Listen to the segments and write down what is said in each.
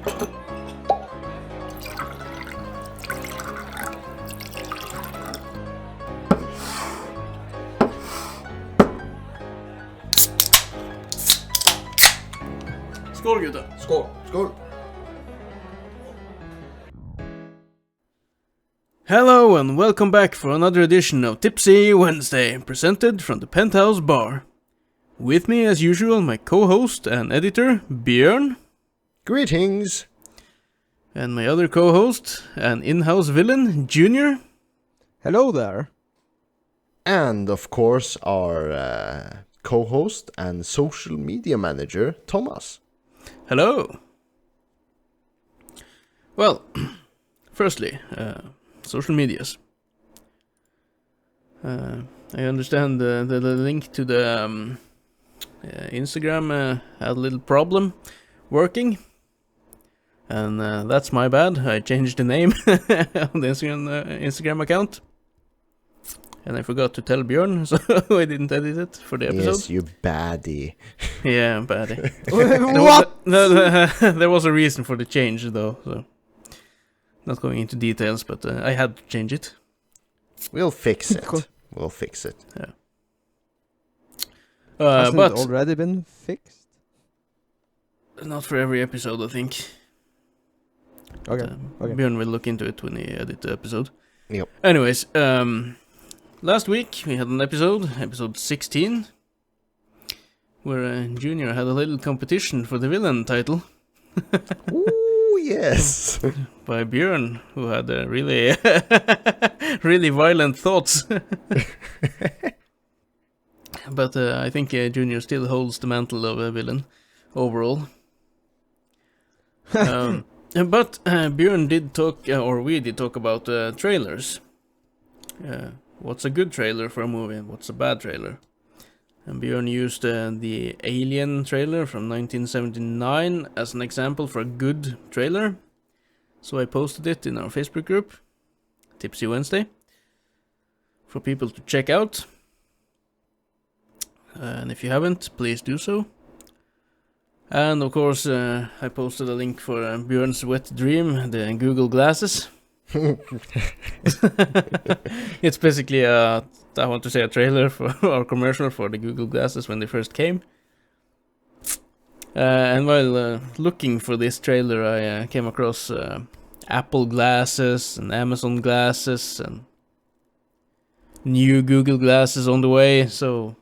Skål, gutta. Skål. Skål. Hello and welcome back for another edition of Tipsy Wednesday, presented from the Penthouse Bar. With me, as usual, my co-host and editor, Björn. Greetings. And my other co-host and in-house villain, Junior. Hello there. And, of course, our co-host and social media manager, Thomas. Hello. Well, firstly, social medias. I understand the link to the Instagram had a little problem working. And that's my bad. I changed the name on the Instagram account. And I forgot to tell Björn, so I didn't edit it for the episode. Yes, you baddie. Yeah, baddie. What? There was a reason for the change, though. So not going into details, but I had to change it. We'll fix it. We'll fix it. Yeah. Hasn't but it already been fixed? not for every episode, I think. Okay. But, Björn will look into it when he edit the episode. Yep. Anyways, last week we had an episode 16, where Junior had a little competition for the villain title. Ooh, yes. By Björn, who had really, really violent thoughts. But I think Junior still holds the mantle of a villain overall. But Björn did talk, or we did talk about trailers. What's a good trailer for a movie and what's a bad trailer? And Björn used the Alien trailer from 1979 as an example for a good trailer. So I posted it in our Facebook group, Tipsy Wednesday, for people to check out. And if you haven't, please do so. And of course, I posted a link for Björn's wet dream, the Google glasses. It's basically I want to say a trailer for our commercial for the Google glasses when they first came. And while looking for this trailer, I came across Apple glasses and Amazon glasses and new Google glasses on the way. So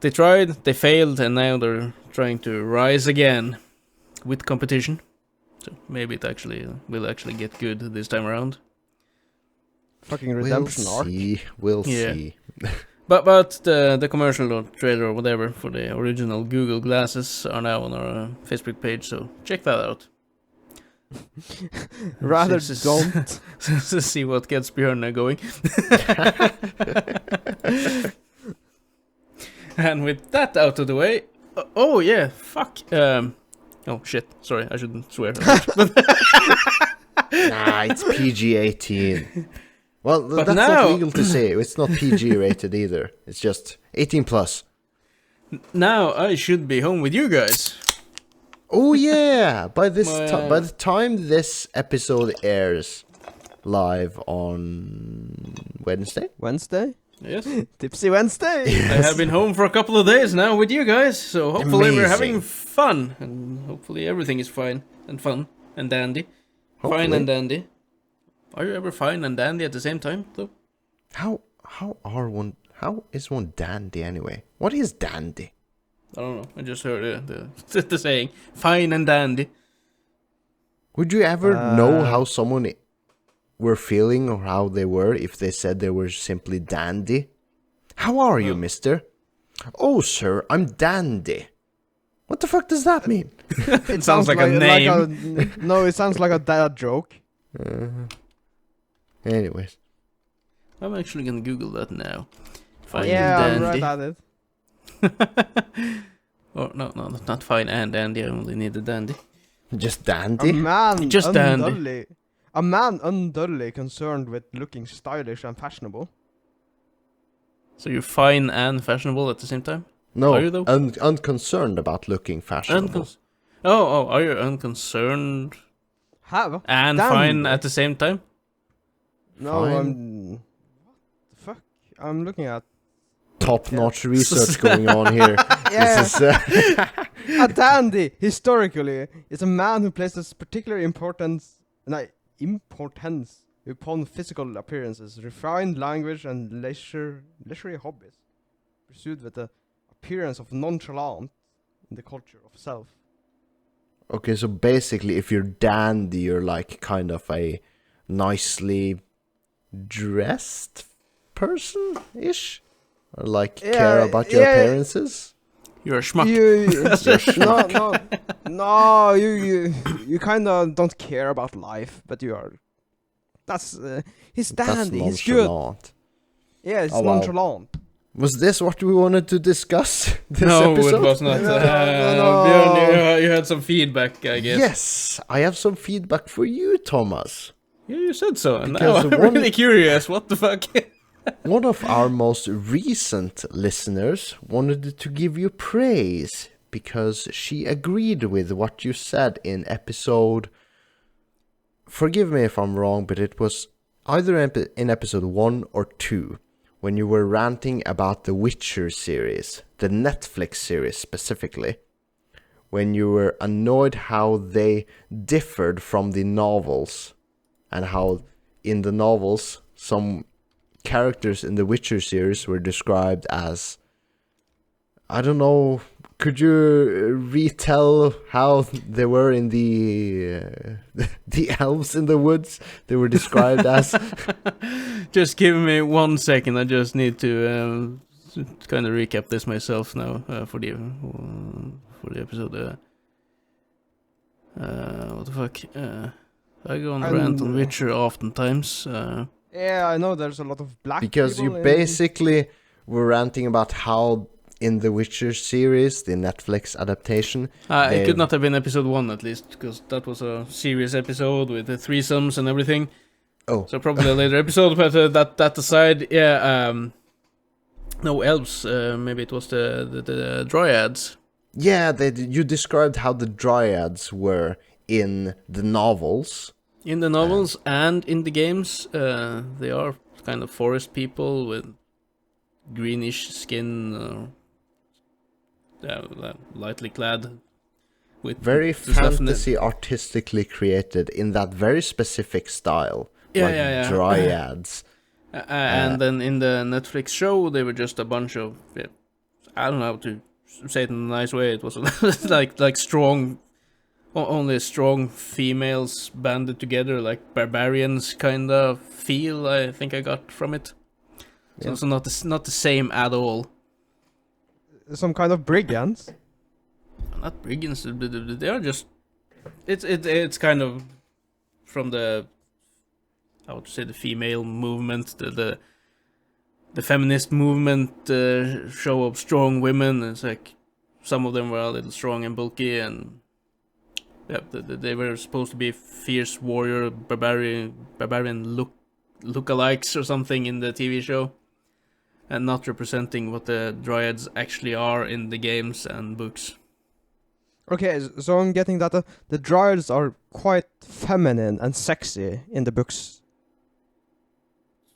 they tried, they failed, and now they're trying to rise again with competition. So maybe it will actually get good this time around. Fucking redemption arc. We'll see. But the commercial or trailer or whatever for the original Google glasses are now on our Facebook page, so check that out. Rather don't. See what gets Björn going. And with that out of the way, oh yeah, fuck. Oh shit, sorry, I shouldn't swear. Nah, it's PG-18. Well, But that's now, not legal to say. It's not PG rated either. It's just 18 plus. now I should be home with you guys. Oh yeah! By the time this episode airs live on Wednesday. Yes. Tipsy Wednesday. I have been home for a couple of days now with you guys, so hopefully we're Amazing. having fun, and hopefully everything is fine and fun and dandy. Hopefully. Fine and dandy. Are you ever fine and dandy at the same time, though? How is one dandy anyway? What is dandy? I don't know. I just heard the saying, fine and dandy. Would you ever know how someone were feeling or how they were if they said they were simply dandy? How are you, mister? Oh, sir, I'm dandy. What the fuck does that mean? It sounds like a name. No, it sounds like a dad joke. Anyways. I'm actually gonna Google that now. Fine Yeah, I'm and right dandy. at it. Oh, no, not fine and dandy. I only need the dandy. Just A dandy? man Just dandy. unduly concerned with looking stylish and fashionable. So you're fine and fashionable at the same time? No, Are you though? unconcerned about looking fashionable. Are you unconcerned Have? and Damn fine it. at the same time? No, Fine. What the fuck? I'm looking at Top-notch research going on here. This is a dandy. Historically, is a man who places particular importance upon physical appearances, refined language, and leisurely hobbies, pursued with the appearance of nonchalant in the culture of self. Okay, so basically, if you're dandy, you're like kind of a nicely dressed person-ish? Or like care about your appearances? You're a schmuck. No, you kind of don't care about life, but you are. He's dandy. He's good. Nonchalant. Yeah, it's Oh, wow. nonchalant. Was this what we wanted to discuss this No, episode? it was not. No. Björn, you had some feedback, I guess. Yes, I have some feedback for you, Thomas. Yeah, you said so. And now Because I'm one- really curious. What the fuck? One of our most recent listeners wanted to give you praise because she agreed with what you said in episode... Forgive me if I'm wrong, but it was either in episode 1 or 2 when you were ranting about the Witcher series, the Netflix series specifically, when you were annoyed how they differed from the novels and how in the novels some characters in the Witcher series were described as, I don't know, could you retell how they were in the elves in the woods? They were described as... Just give me 1 second. I just need to kind of recap this myself now for the episode. What the fuck? I go on rant on Witcher oftentimes. Yeah, I know there's a lot of black Because you people in- basically were ranting about how in the Witcher series, the Netflix adaptation... It they've- could not have been episode 1 at least, because that was a serious episode with the threesomes and everything. Oh. So probably a later episode, but that aside, yeah, no, elves, maybe it was the dryads. Yeah, you described how the dryads were in the novels. In the novels and in the games, they are kind of forest people with greenish skin, lightly clad. With Very the stuff in the- fantasy artistically created in that very specific style. Yeah, like yeah. dryads. And then in the Netflix show, they were just a bunch of, I don't know how to say it in a nice way. It was like strong, only strong females banded together, like barbarians kind of feel. I think I got from it. So Yeah. it's not the same at all. some kind of brigands. Not brigands. They are just. It's kind of from the, how would you say, the female movement, the feminist movement, show of strong women. It's like some of them were a little strong and bulky, and yeah, they were supposed to be fierce warrior barbarian lookalikes or something in the TV show, and not representing what the dryads actually are in the games and books. Okay, so I'm getting that the dryads are quite feminine and sexy in the books.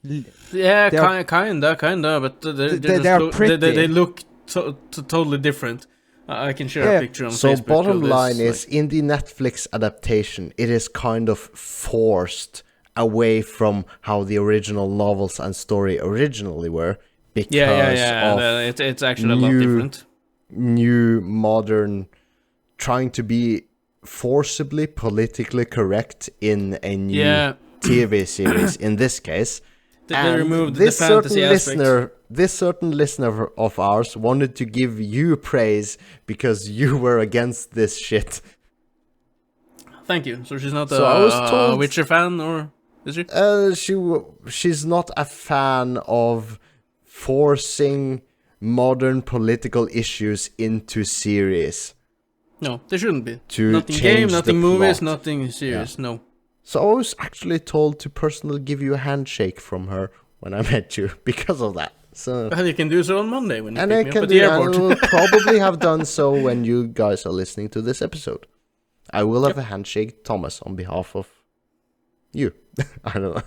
Yeah, They are- kinda, but They are pretty. They look totally different. I can share Yeah. a picture on So Facebook. bottom of this, line like- is, in the Netflix adaptation, it is kind of forced away from how the original novels and story originally were because yeah. of It's actually a lot new- different. new modern trying to be forcibly politically correct in a new Yeah, TV series in this case. they And removed the this certain fantasy aspect. this certain listener of ours wanted to give you praise because you were against this shit. Thank you. So she's not So I was a told- Witcher fan, or is she? She's not a fan of forcing modern political issues into series. No, they shouldn't be. To Nothing change game, the nothing movies, plot. nothing serious. No. So I was actually told to personally give you a handshake from her when I met you because of that. So Well, you can do so on Monday when you and pick I me up can at the do, and airport. will probably have done so when you guys are listening to this episode. I will have a handshake, Thomas, on behalf of you. I don't know.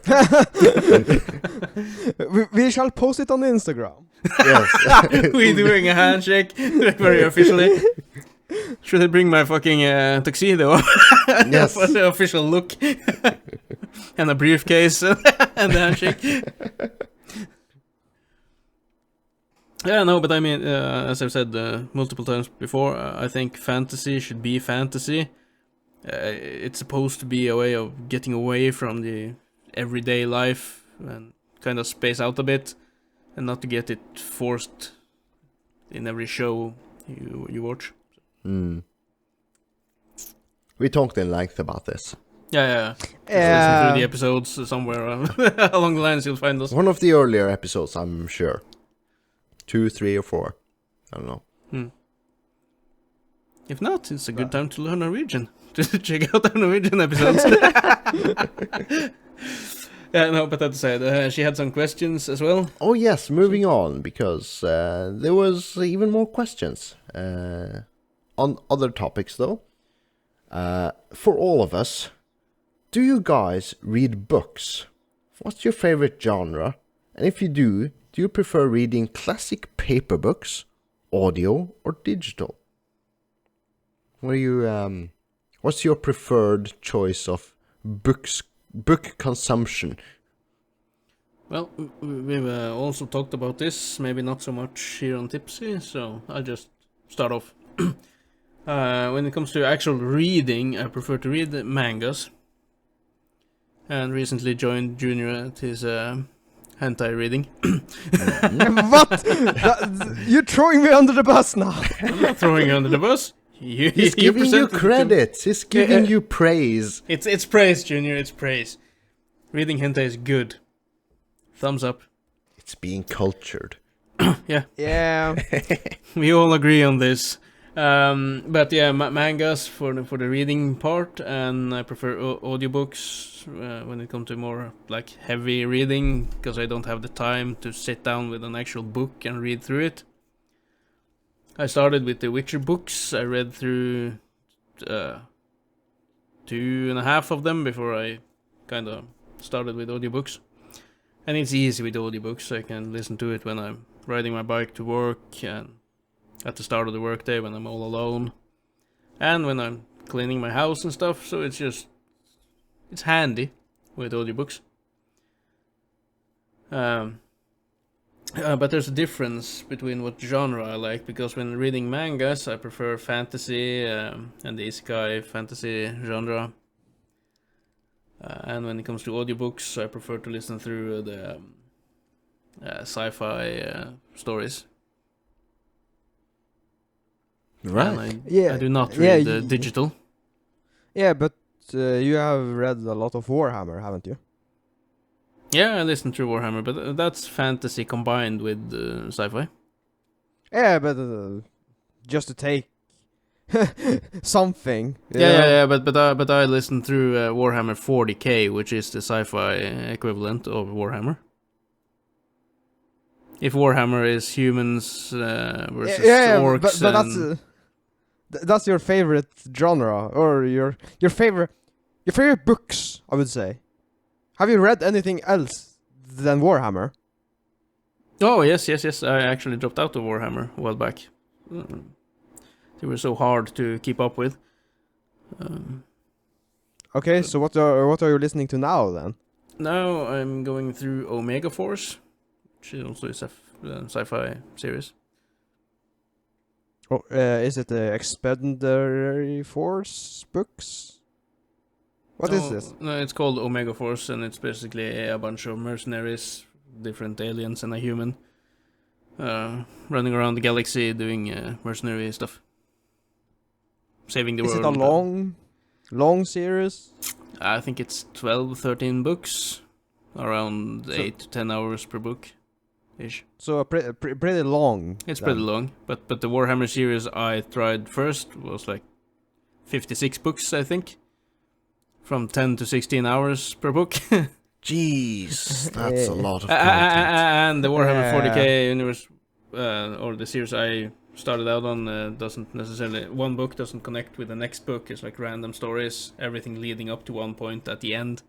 we shall post it on Instagram. Yes. We doing a handshake very officially. Should I bring my fucking tuxedo Yes. for the official look? And a briefcase and a handshake. Yeah, no, but I mean, as I've said multiple times before, I think fantasy should be fantasy. It's supposed to be a way of getting away from the everyday life and kind of space out a bit, and not to get it forced in every show you watch. We talked in length about this. Yeah. Listen through the episodes somewhere along the lines. You'll find us. One of the earlier episodes, I'm sure. 2, 3, or 4. I don't know. If not, it's a good time to learn Norwegian. To check out our Norwegian episodes. Yeah, no, but that said, she had some questions as well. Oh yes, moving on, because there was even more questions on other topics though. For all of us, do you guys read books? What's your favorite genre? And if you do you prefer reading classic paper books, audio, or digital? What's your preferred choice of book consumption? Well, we've also talked about this, maybe not so much here on Tipsy, so I'll just start off. When it comes to actual reading, I prefer to read mangas. And recently joined Junior at his hentai reading. What? You're throwing me under the bus now. I'm not throwing you under the bus. He's giving you credit. He's giving you praise. It's praise, Junior. It's praise. Reading hentai is good. Thumbs up. It's being cultured. Yeah. Yeah. We all agree on this. But yeah, mangas for the reading part, and I prefer audiobooks when it comes to more like heavy reading, because I don't have the time to sit down with an actual book and read through it. I started with the Witcher books. I read through 2.5 of them before I kind of started with audiobooks. And it's easy with audiobooks. I can listen to it when I'm riding my bike to work, and at the start of the workday when I'm all alone, and when I'm cleaning my house and stuff. So it's handy with audiobooks. But there's a difference between what genre I like, because when reading mangas I prefer fantasy and the isekai fantasy genre. And when it comes to audiobooks, I prefer to listen through the sci-fi stories. Right. I do not read digital. Yeah, but you have read a lot of Warhammer, haven't you? Yeah, I listen through Warhammer, but that's fantasy combined with sci-fi. Yeah, but just to take something. Yeah, but I listen through Warhammer 40k, which is the sci-fi equivalent of Warhammer. If Warhammer is humans versus orcs, but that's your favorite genre, or your favorite books, I would say. Have you read anything else than Warhammer? Oh yes. I actually dropped out of Warhammer a while back. They were so hard to keep up with. Okay, so what are you listening to now then? Now I'm going through Omega Force, which also is a sci-fi series. Oh, is it the Expeditionary Force books? What is this? No, it's called Omega Force, and it's basically a bunch of mercenaries, different aliens and a human, running around the galaxy doing mercenary stuff. Saving the world. Is it a long series? I think it's 12, 13 books, around 8 to 10 hours per book, ish. So pretty long. It's then. pretty long, but the Warhammer series I tried first was like 56 books, I think, from 10 to 16 hours per book. Jeez, that's a lot of content. And the Warhammer 40k universe, or the series I started out on doesn't necessarily, one book doesn't connect with the next book. It's like random stories, everything leading up to one point at the end.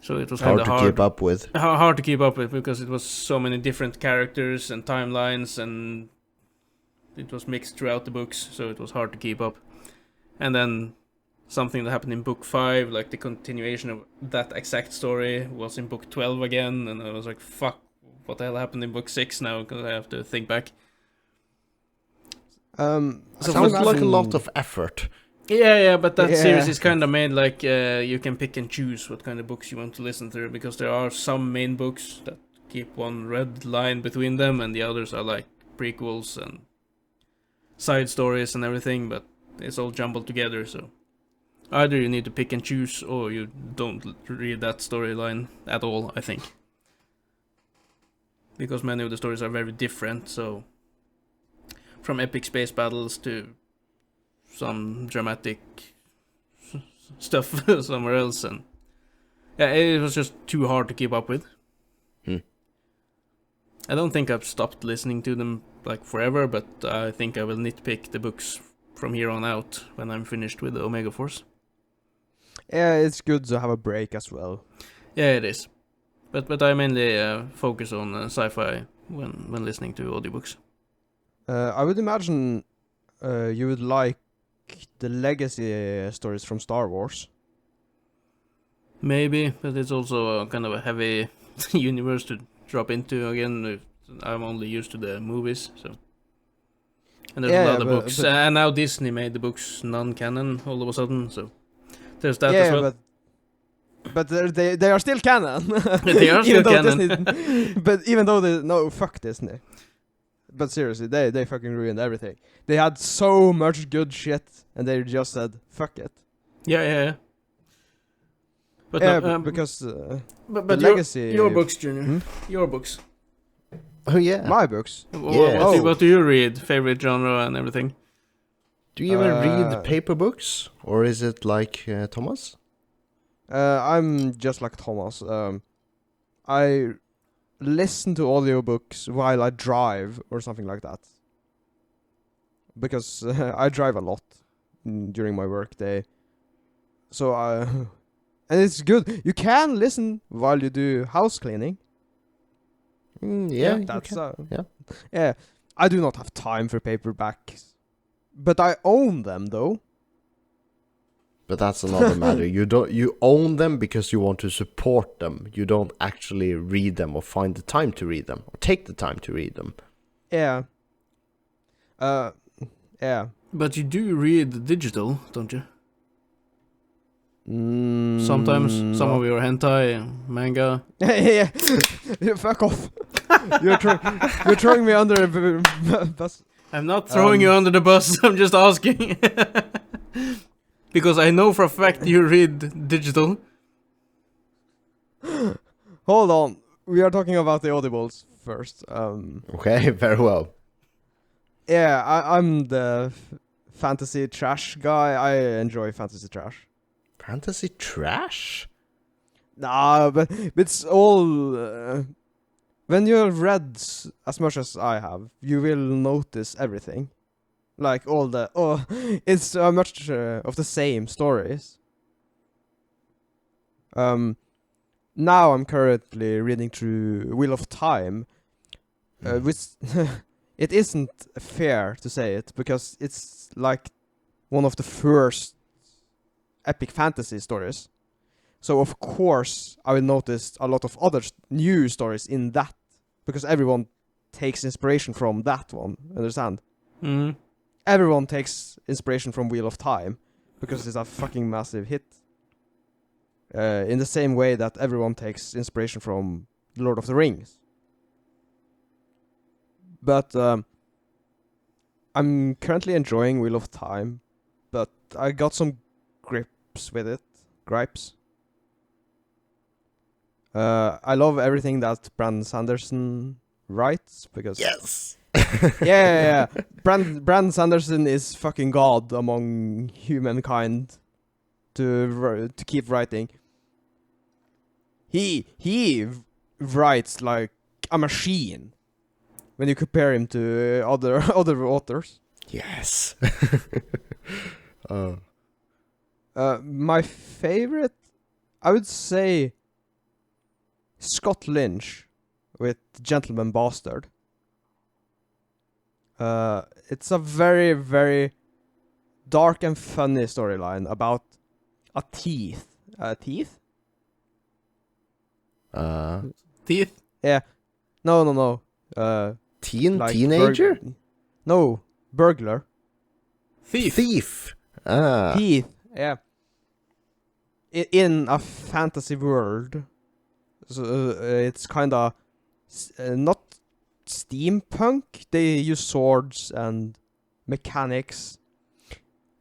So it was kind Hard of to hard. keep up with. Hard to keep up with because it was so many different characters and timelines, and it was mixed throughout the books, so it was hard to keep up. And then something that happened in book 5, like the continuation of that exact story, was in book 12 again, and I was like, fuck, what the hell happened in book 6 now? Because I have to think back. So it's like a lot of effort. Yeah, but that series is kind of made like you can pick and choose what kind of books you want to listen to, because there are some main books that keep one red line between them, and the others are like prequels and side stories and everything, but it's all jumbled together, so either you need to pick and choose, or you don't read that storyline at all, I think. Because many of the stories are very different, so from epic space battles to some dramatic stuff somewhere else, and yeah, it was just too hard to keep up with. I don't think I've stopped listening to them like forever, but I think I will nitpick the books from here on out when I'm finished with the Omega Force. Yeah, it's good to have a break as well. Yeah, it is. But I mainly focus on sci-fi when listening to audiobooks. I would imagine you would like the legacy stories from Star Wars. Maybe, but it's also kind of a heavy universe to drop into again. I'm only used to the movies, so. And there's a lot of books. And now Disney made the books non-canon all of a sudden, so there's that as well. But they are still canon. They are still canon. Disney, but even though no, fuck Disney. But seriously, they fucking ruined everything. They had so much good shit, and they just said, fuck it. Yeah. But yeah, no, because but the legacy... Your books, Junior. Your books. Oh, yeah. My books? Yeah. What do you read? Favorite genre and everything? Do you even read paper books? Or is it like Thomas? I'm just like Thomas. I listen to audiobooks while I drive or something like that. Because I drive a lot during my work day. So and it's good. You can listen while you do house cleaning. Yeah, that's yeah. Yeah, I do not have time for paperbacks, but I own them though. But that's another matter. You own them because you want to support them. You don't actually read them or find the time to read them or take the time to read them. Yeah. Yeah. But you do read digital, don't you? Sometimes some of your hentai manga. Yeah. Fuck off. You're throwing me under the bus. I'm not throwing you under the bus. I'm just asking. Because I know for a fact you read digital. Hold on. We are talking about the audibles first. Okay, very well. Yeah, I'm the fantasy trash guy. I enjoy fantasy trash. Fantasy trash? Nah, but it's all... when you've read as much as I have, you will notice everything. Like all the... Oh, it's much of the same stories. Now I'm currently reading through Wheel of Time, which... It isn't fair to say it, because it's like one of the first epic fantasy stories. So of course I will notice a lot of other new stories in that, because everyone takes inspiration from that one, understand? Mm-hmm. Everyone takes inspiration from Wheel of Time, because it's a fucking massive hit. In the same way that everyone takes inspiration from Lord of the Rings. But I'm currently enjoying Wheel of Time, but I got some gripes with it. Gripes. I love everything that Brandon Sanderson writes, because... Yes! yeah. Brandon Sanderson is fucking god among humankind to keep writing. He writes like a machine. when you compare him to other authors. Yes. My favorite, I would say, Scott Lynch with Gentleman Bastard. It's a very, very dark and funny storyline about a teeth. Teeth? Teeth? Yeah. No. Teenager? No, burglar. Thief. Teeth. Yeah. In a fantasy world, so, it's kind of not steampunk. They use swords and mechanics,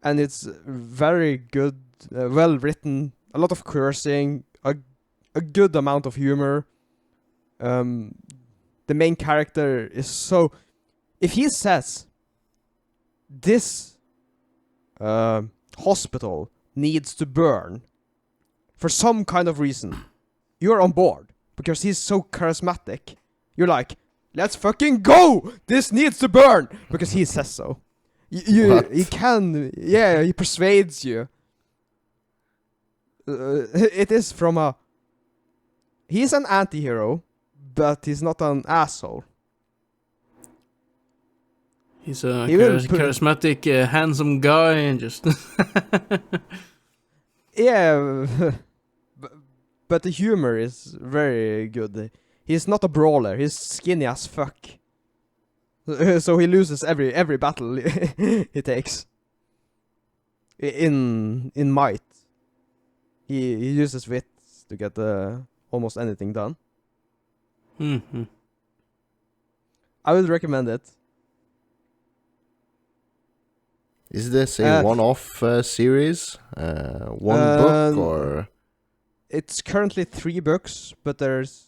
and it's very good, well written. A lot of cursing, a good amount of humor. The main character is so. If he says this hospital needs to burn for some kind of reason, you're on board because he's so charismatic. You're like, let's fucking go! This needs to burn because he says so. He can, yeah, he persuades you. It is from a. He's an anti-hero, but he's not an asshole. He's a charismatic, handsome guy, and just. Yeah, but the humor is very good. He's not a brawler. He's skinny as fuck. So he loses every battle he takes. In might, he uses wits to get almost anything done. Mm-hmm. I would recommend it. Is this a one-off series? One book or? It's currently 3 books, but there's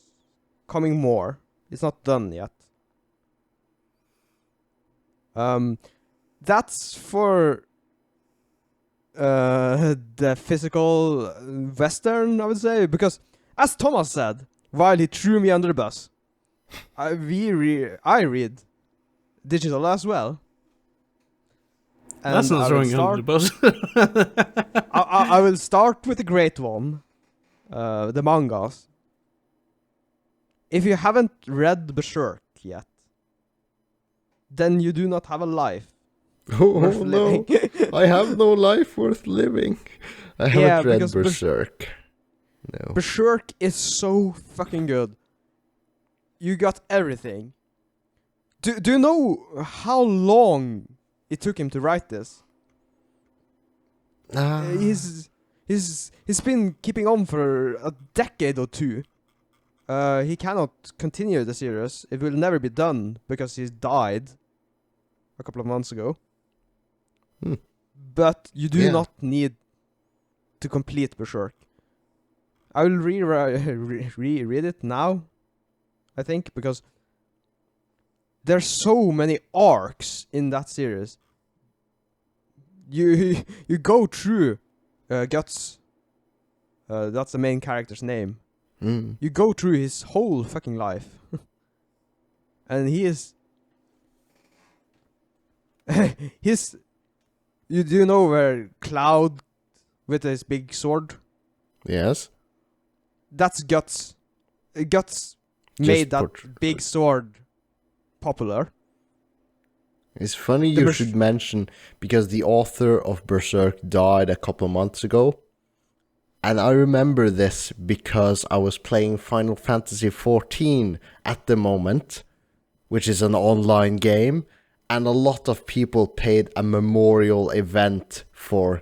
coming more. It's not done yet. That's for the physical Western, I would say, because as Thomas said, while he threw me under the bus, I read digital as well. And that's not throwing you under the bus. I will start with the great one, the mangas. If you haven't read Berserk yet, then you do not have a life. Oh no, I have no life worth living. I haven't read Berserk. No. Berserk is so fucking good. You got everything. Do you know how long it took him to write this? He's been keeping on for a decade or 2. He cannot continue the series. It will never be done because he died a couple of months ago. But you do not need to complete Berserk. I will reread it now, I think, because there's so many arcs in that series. You go through Guts. That's the main character's name. You go through his whole fucking life. And he is... You do know where Cloud with his big sword? Yes. That's Guts. Guts made that big sword popular. It's funny you should mention, because the author of Berserk died a couple of months ago. And I remember this because I was playing Final Fantasy XIV at the moment, which is an online game, and a lot of people paid a memorial event for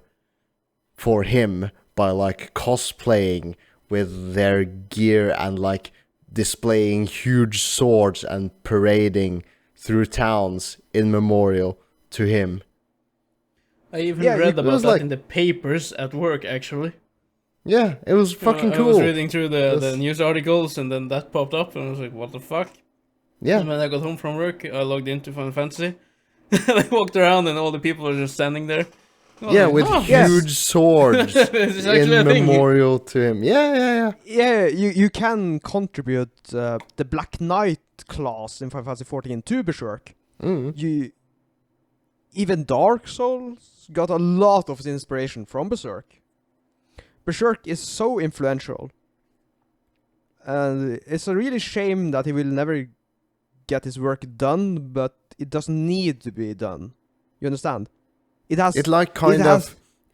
him by like cosplaying with their gear and like displaying huge swords and parading through towns in memorial to him. I even read about that in the papers at work, actually. Yeah, it was fucking cool. I was reading through the news articles, and then that popped up, and I was like, what the fuck? Yeah. And when I got home from work, I logged into Final Fantasy. I walked around, and all the people were just standing there. Yeah, with yes. huge swords It's actually a in thing. memorial to him. Yeah. Yeah, you can contribute the Black Knight class in Final Fantasy 14 to Berserk. Mm. Even Dark Souls got a lot of its inspiration from Berserk. Berserk is so influential. And it's a really shame that he will never get his work done, but it doesn't need to be done. You understand? It has...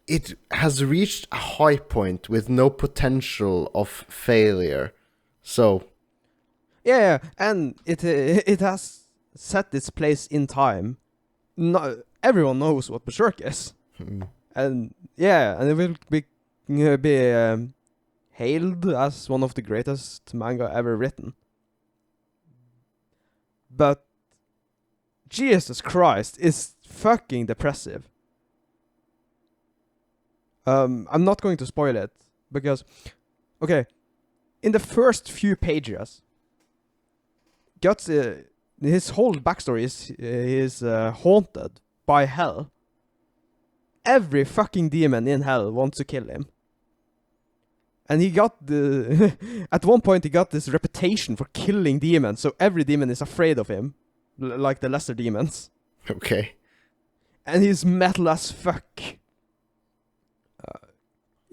It has reached a high point with no potential of failure. So... Yeah, and it has set its place in time. No, everyone knows what Berserk is. And yeah, and it will be hailed as one of the greatest manga ever written. But Jesus Christ, it's fucking depressive. I'm not going to spoil it because, okay, in the first few pages, Guts, his whole backstory is haunted by hell. Every fucking demon in hell wants to kill him. And he got at one point he got this reputation for killing demons, so every demon is afraid of him, like the lesser demons. Okay. And he's metal as fuck.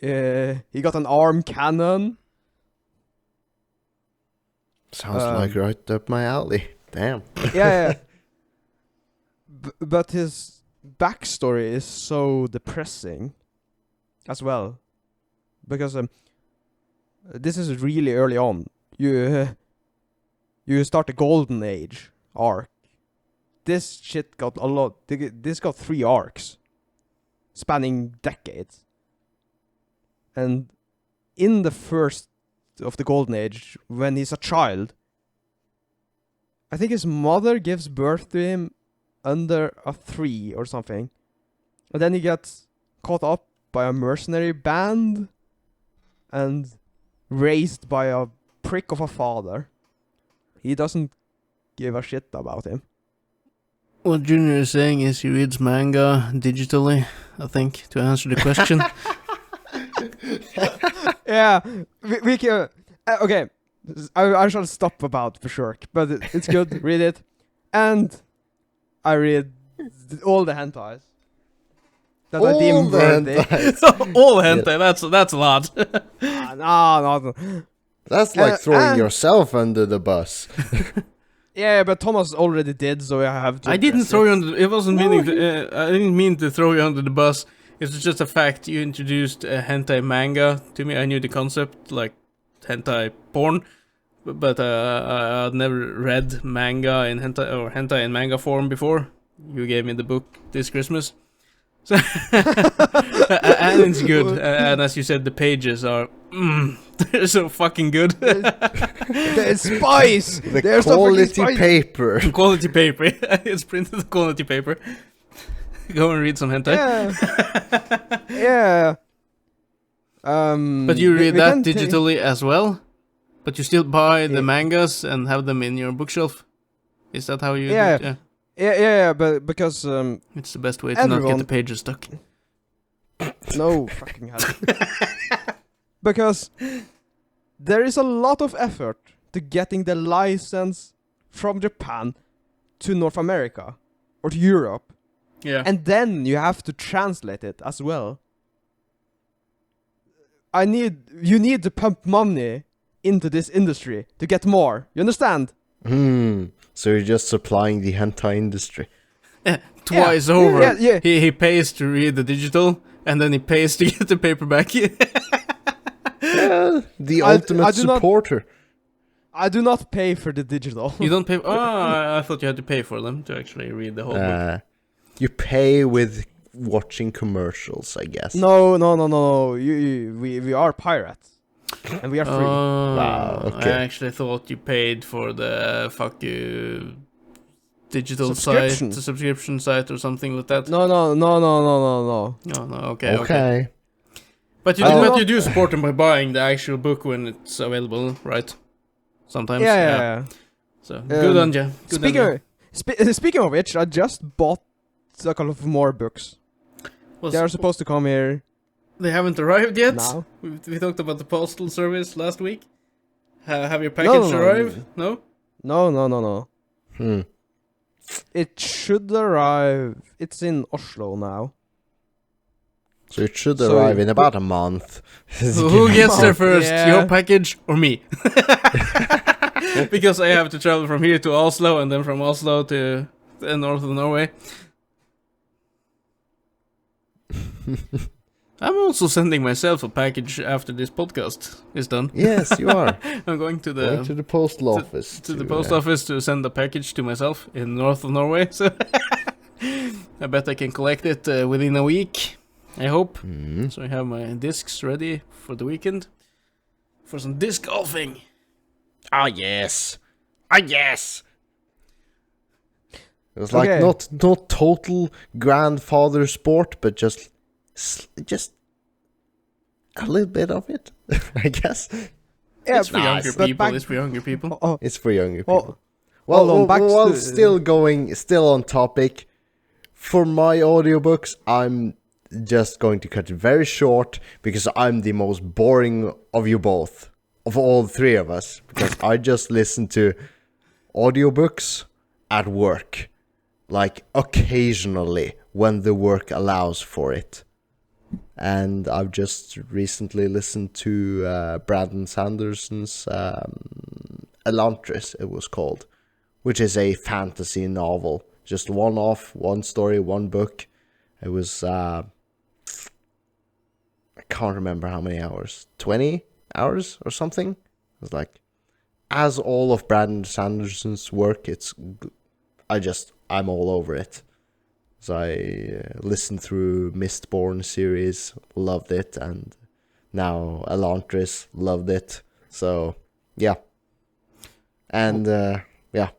He got an arm cannon. Sounds like right up my alley. Damn. Yeah. But his backstory is so depressing as well. Because this is really early on. You start the Golden Age arc. This shit got a lot. This got 3 arcs spanning decades. And in the first of the Golden Age, when he's a child, I think his mother gives birth to him under a tree or something. And then he gets caught up by a mercenary band and raised by a prick of a father. He doesn't give a shit about him. What Junior is saying is he reads manga digitally, I think, to answer the question. Yeah, we can... okay, I shall stop about Berserk, but it's good, read it. And I read all the hentais. That I deem worthy. All hentai, that's a lot. No. That's like throwing yourself under the bus. Yeah, but Thomas already did, so I have to... I didn't throw you under... It wasn't meaning to... I didn't mean to throw you under the bus. It's just a fact. You introduced hentai manga to me. I knew the concept, like hentai porn, but I'd never read manga in hentai in manga form before. You gave me the book this Christmas, so and it's good. And as you said, the pages are they're so fucking good. There's spice. The quality paper. Quality paper. It's printed quality paper. Go and read some hentai. Yeah. But you read that digitally as well? But you still buy the mangas and have them in your bookshelf? Is that how you do it? Yeah, but because... it's the best way to not get the pages stuck. No fucking hell. Because there is a lot of effort to getting the license from Japan to North America or to Europe. Yeah. And then you have to translate it as well. You need to pump money into this industry to get more. You understand? So you're just supplying the hentai industry. Twice over. Yeah. He pays to read the digital, and then he pays to get the paperback. The ultimate supporter. I do not pay for the digital. You don't pay... Oh, I thought you had to pay for them to actually read the whole book. You pay with watching commercials, I guess. No. We are pirates. And we are free. Wow, okay. I actually thought you paid for the digital site, the subscription site or something like that. No. No, okay. But you do support them by buying the actual book when it's available, right? Sometimes. Yeah. So good on you. Speaking of which, I just bought a couple of more books. They are supposed to come here They haven't arrived yet? now. We talked about the postal service last week. Have your package arrived? No? No. Hmm. It should arrive. It's in Oslo now. So it should So arrive in about a month. Who gets there first? Yeah. Your package or me? Because I have to travel from here to Oslo and then from Oslo to the north of Norway. I'm also sending myself a package after this podcast is done. Yes, you are. I'm going to the postal office. to the post office to send a package to myself in north of Norway. So I bet I can collect it within a week. I hope. Mm. So I have my discs ready for the weekend for some disc golfing. Ah, yes. Ah, yes. It was like Okay. not total grandfather sport, but just a little bit of it, I guess. Yeah, It's for younger but people. back- It's for younger people. Oh, It's for younger oh, people. Well, hold on, back well, to- still on topic. For my audiobooks, I'm just going to cut it very short because I'm the most boring of you both, of all three of us, because I just listen to audiobooks at work, like occasionally when the work allows for it. And I've just recently listened to Brandon Sanderson's Elantris, it was called, which is a fantasy novel. Just one story, one book. It was, I can't remember how many hours, 20 hours or something? It was like, as all of Brandon Sanderson's work, I'm all over it. So I listened through Mistborn series, loved it, and now Elantris, loved it. So, yeah. And, yeah,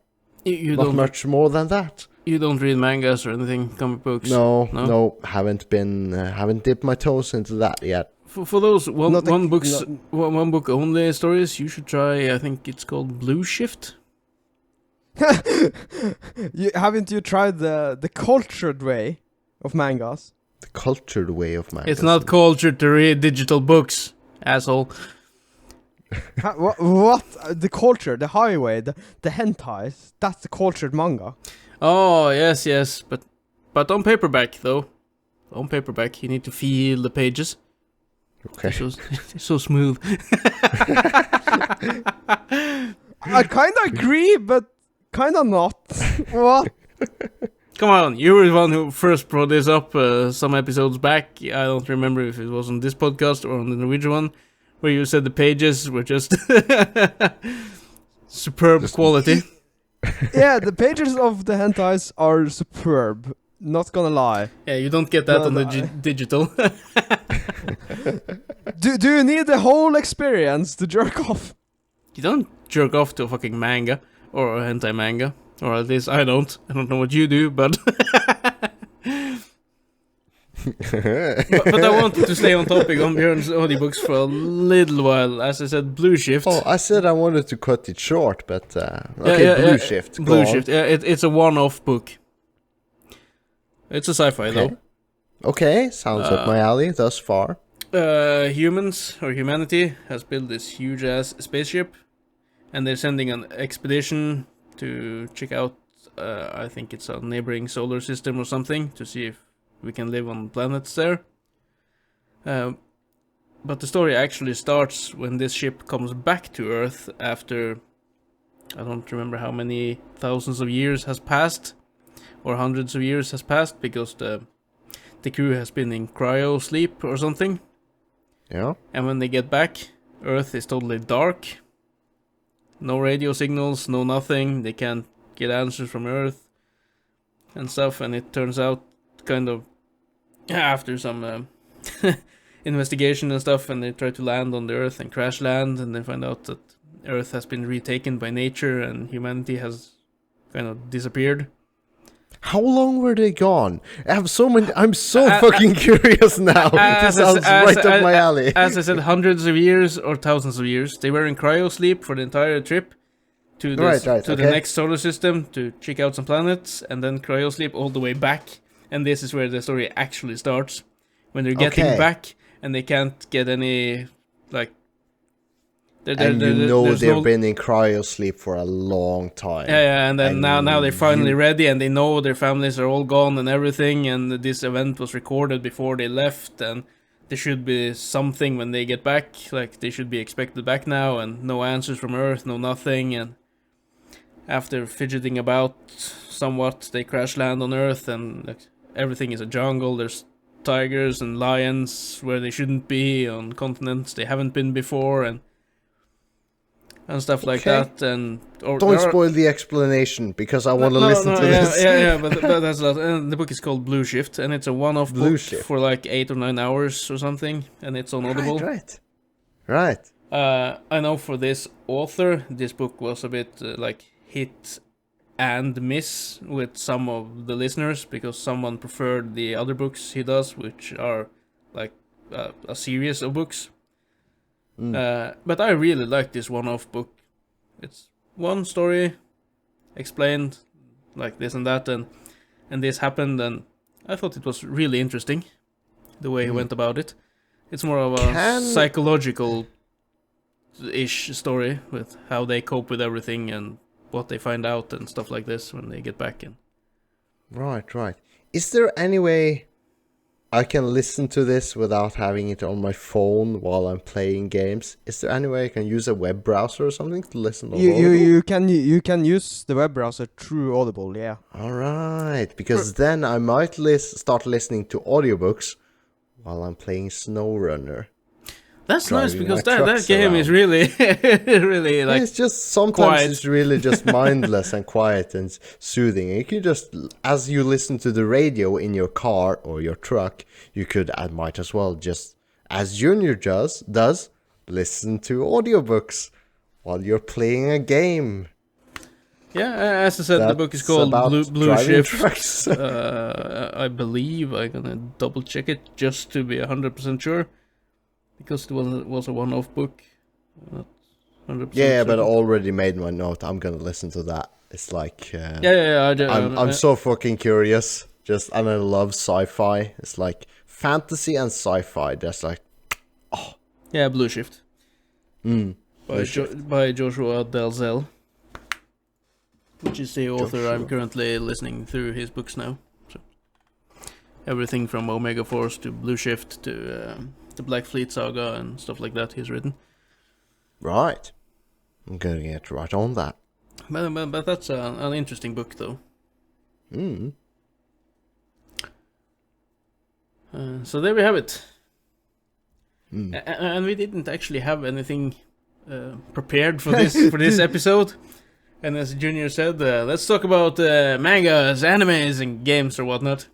You not don't much more than that. you don't read mangas or anything, comic books. No, haven't dipped my toes into that yet. For those one Not a- one books no- one book only stories, you should try. I think it's called Blue Shift. haven't you tried the cultured way of mangas? The cultured way of manga. It's not cultured to read digital books, asshole. What? The culture, the highway, the hentais, that's the cultured manga. Oh yes, but on paperback though. On paperback, you need to feel the pages. Okay. They're so smooth. I kinda agree, but kinda not. What? Come on, you were the one who first brought this up some episodes back. I don't remember if it was on this podcast or on the Norwegian one, where you said the pages were just superb quality. Yeah, the pages of the hentais are superb. Not gonna lie. Yeah, you don't get that No, on the no, digital. Do you need the whole experience to jerk off? You don't jerk off to a fucking manga or a hentai manga, or at least I don't. I don't know what you do, but but I wanted to stay on topic on Björn's audiobooks for a little while. As I said, Blue Shift. Oh, I said I wanted to cut it short, but Yeah, Blue Shift. go Blue on. Shift. Yeah, it's a one-off book. It's a sci-fi though. Okay, sounds up my alley thus far. Humans or humanity has built this huge ass spaceship, and they're sending an expedition to check out. I think it's a neighboring solar system or something to see if we can live on planets there. But the story actually starts when this ship comes back to Earth after I don't remember how many thousands of years has passed, or hundreds of years has passed, because the crew has been in cryo sleep or something. Yeah. And when they get back, Earth is totally dark. No radio signals, no nothing. They can't get answers from Earth and stuff. And it turns out, kind of, after some investigation and stuff, and they try to land on the Earth and crash land, and they find out that Earth has been retaken by nature and humanity has kind of disappeared. How long were they gone? I'm so fucking curious now. This sounds right up my alley. As I said, hundreds of years or thousands of years. They were in cryo sleep for the entire trip to the next solar system to check out some planets, and then cryo sleep all the way back. And this is where the story actually starts. when they're getting Okay. back and they can't get any like. And there's they've been in cryo sleep for a long time. Yeah, and then now they're finally you- ready, and they know their families are all gone and everything, and this event was recorded before they left, and there should be something when they get back, like they should be expected back now, and no answers from Earth, no nothing, and after fidgeting about somewhat, they crash land on Earth, and like, everything is a jungle, there's tigers and lions where they shouldn't be, on continents they haven't been before, and stuff like Okay. that, and Don't spoil the explanation, because I want to listen to this. Yeah, but that's a lot. And the book is called Blue Shift, and it's a one-off Blue book Shift. for like 8 or 9 hours or something, and it's on Audible. Right. I know for this author, this book was a bit like hit and miss with some of the listeners, because someone preferred the other books he does, which are like a series of books. But I really like this one-off book. It's one story explained like this and that, and this happened, and I thought it was really interesting the way he went about it. It's more of a psychological-ish story with how they cope with everything and what they find out and stuff like this when they get back in. Right. Is there any way I can listen to this without having it on my phone while I'm playing games? Is there any way I can use a web browser or something to listen to Audible? You can use the web browser through Audible, yeah. Alright, because then I might start listening to audiobooks while I'm playing SnowRunner. That's nice, Driving because my that trucks game is around. really, really like... It's just sometimes quiet. it's really just mindless and quiet and soothing. You could just, as you listen to the radio in your car or your truck, you could, I might as well just, as Junior does, listen to audiobooks while you're playing a game. Yeah, as I said, the book is That's called about Blue driving Shift. trucks. I believe I'm gonna double check it just to be 100% sure, because it was a one-off book. Not 100% Yeah, but I certain. already made my note. I'm gonna listen to that. It's like I'm so fucking curious. And I love sci-fi. It's like fantasy and sci-fi. That's like yeah, Blue Shift Blue by Joshua Dalzell, which is the author Joshua. I'm currently listening through his books now. So everything from Omega Force to Blue Shift to the Black Fleet Saga and stuff like that he's written. right. I'm gonna get right on that. But that's an interesting book, though. So there we have it. And we didn't actually have anything prepared for this episode. And as Junior said, let's talk about mangas, animes, and games or whatnot.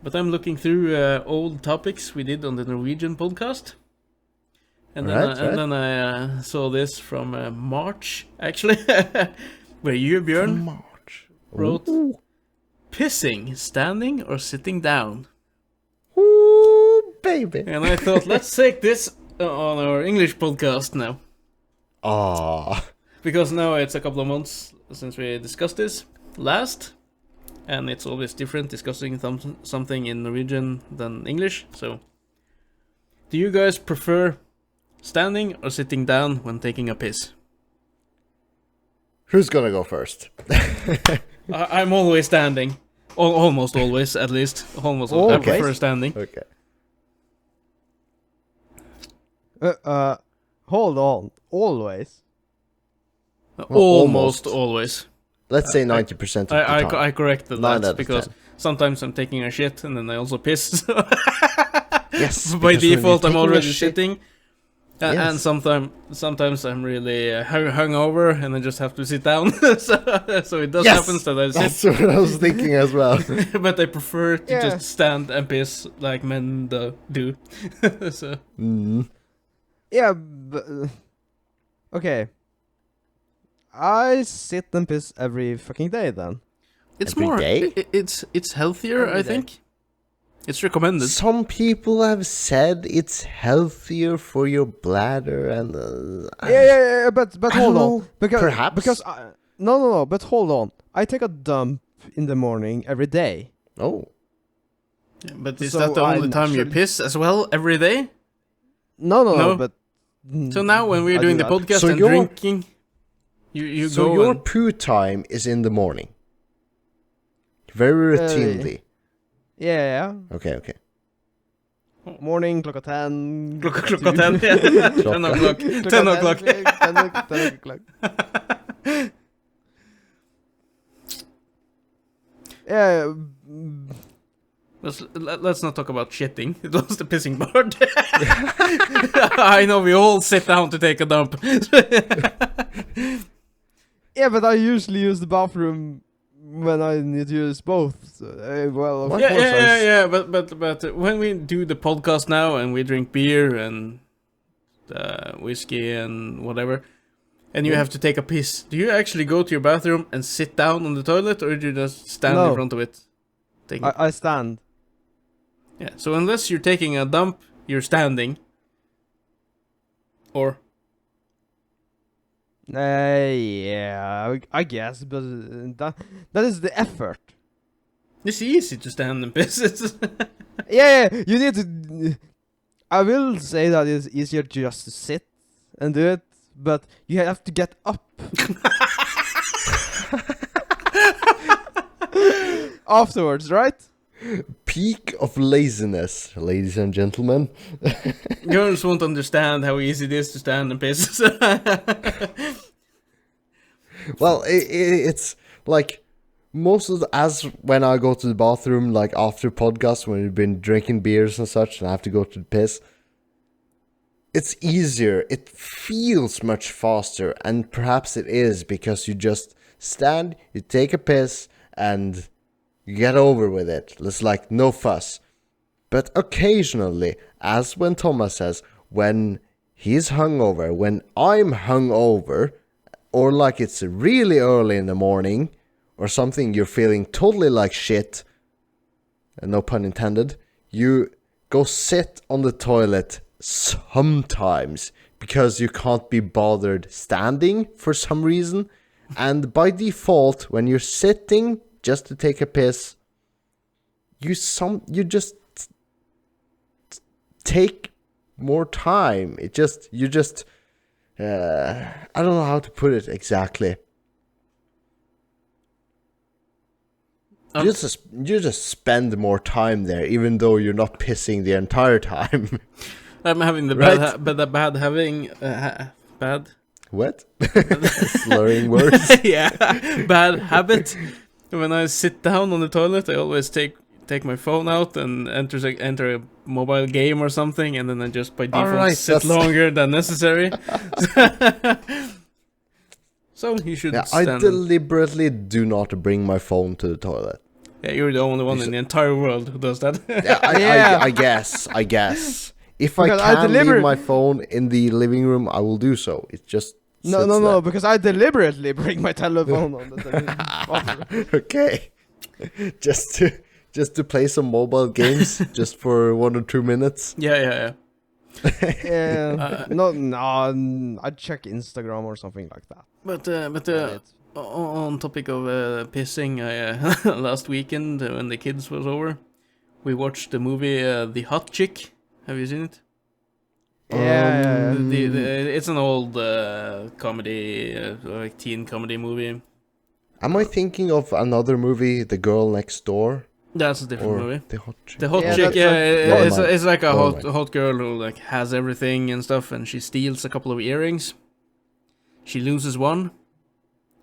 But I'm looking through old topics we did on the Norwegian podcast. And then I saw this from March, actually, where you, Björn, March. wrote pissing, standing, or sitting down. Ooh, baby. And I thought, let's take this on our English podcast now. Because now it's a couple of months since we discussed this last. And it's always different discussing something in Norwegian than English. So, do you guys prefer standing or sitting down when taking a piss? Who's gonna go first? I'm always standing. Almost always, at least. Almost always. I prefer standing. Okay. Hold on. Always? Almost always. Let's say 90% of the time. I corrected 9 out that of because 10. sometimes I'm taking a shit and then I also piss. Yes. By because when default, you're I'm taking a already shit- shitting. And Yes. sometimes I'm really hungover and I just have to sit down. so it does Yes! happen that I sit. That's what I was thinking as well. But I prefer to Yeah. just stand and piss like men do. So Yeah, but... okay. I sit and piss every fucking day then. it's Every more. day? It's healthier, Every I day. think. It's recommended. Some people have said it's healthier for your bladder and... Yeah, but I hold don't on. know. Because, Perhaps. Because no, but hold on. I take a dump in the morning every day. Oh. Yeah, but is So that the I only time you naturally- piss as well every day? No, No? but So now when we're I doing do the that. podcast So and you're- drinking, you so go your and poo time is in the morning. Very routinely. Yeah. Okay. Morning, klokka 10. klokka 10, yeah. 10 o'clock. 10 o'clock. 10 o'clock. Yeah, Let's not talk about shitting. It was the pissing part. I know we all sit down to take a dump. yeah, but I usually use the bathroom when I need to use both. So, well, of yeah, course yeah. But when we do the podcast now and we drink beer and whiskey and whatever, and you have to take a piss, do you actually go to your bathroom and sit down on the toilet, or do you just stand in No. front of it? I stand. Yeah. So unless you're taking a dump, you're standing. Or Yeah, I guess, but that is the effort. it's easy to stand and piss. Yeah, you need to. I will say that it's easier just to sit and do it, but you have to get up afterwards, right? Peak of laziness, ladies and gentlemen. Girls won't understand how easy it is to stand and piss. Well, it's like most of as when I go to the bathroom, like after podcasts, when we've been drinking beers and such, and I have to go to the piss, it's easier. It feels much faster, and perhaps it is because you just stand, you take a piss, and you get over with it. It's like no fuss. But occasionally, as when Thomas says, when he's hungover, when I'm hungover, or like it's really early in the morning, or something, you're feeling totally like shit, and no pun intended, you go sit on the toilet sometimes because you can't be bothered standing for some reason. And by default, when you're sitting just to take a piss, you just take more time. I don't know how to put it exactly. You just spend more time there, even though you're not pissing the entire time. I'm having the Right. bad What? Slurring words. yeah, bad habit. When I sit down on the toilet, I always take my phone out and enter a mobile game or something, and then I just by default Alright, sit that's- longer than necessary. So you should Yeah, I stand. deliberately do not bring my phone to the toilet. Yeah, you're the only one in the entire world who does that. Yeah, Yeah. I guess. If Because I I can leave deliberate- my phone in the living room, I will do so. It just No, sits no, because I deliberately bring my telephone on the bathroom. there. Okay, just to play some mobile games, just for 1 or 2 minutes. Yeah. Yeah, I'd check Instagram or something like that. But It- on topic of pissing, last weekend when the kids was over, we watched the movie The Hot Chick. Have you seen it? Yeah. It's an old comedy, like teen comedy movie. Am I thinking of another movie, The Girl Next Door, That's a different or movie. The Hot Chick? The hot Yeah, chick, that's like- Never mind. it's like a Never hot mind. hot girl who like has everything and stuff, and she steals a couple of earrings. She loses one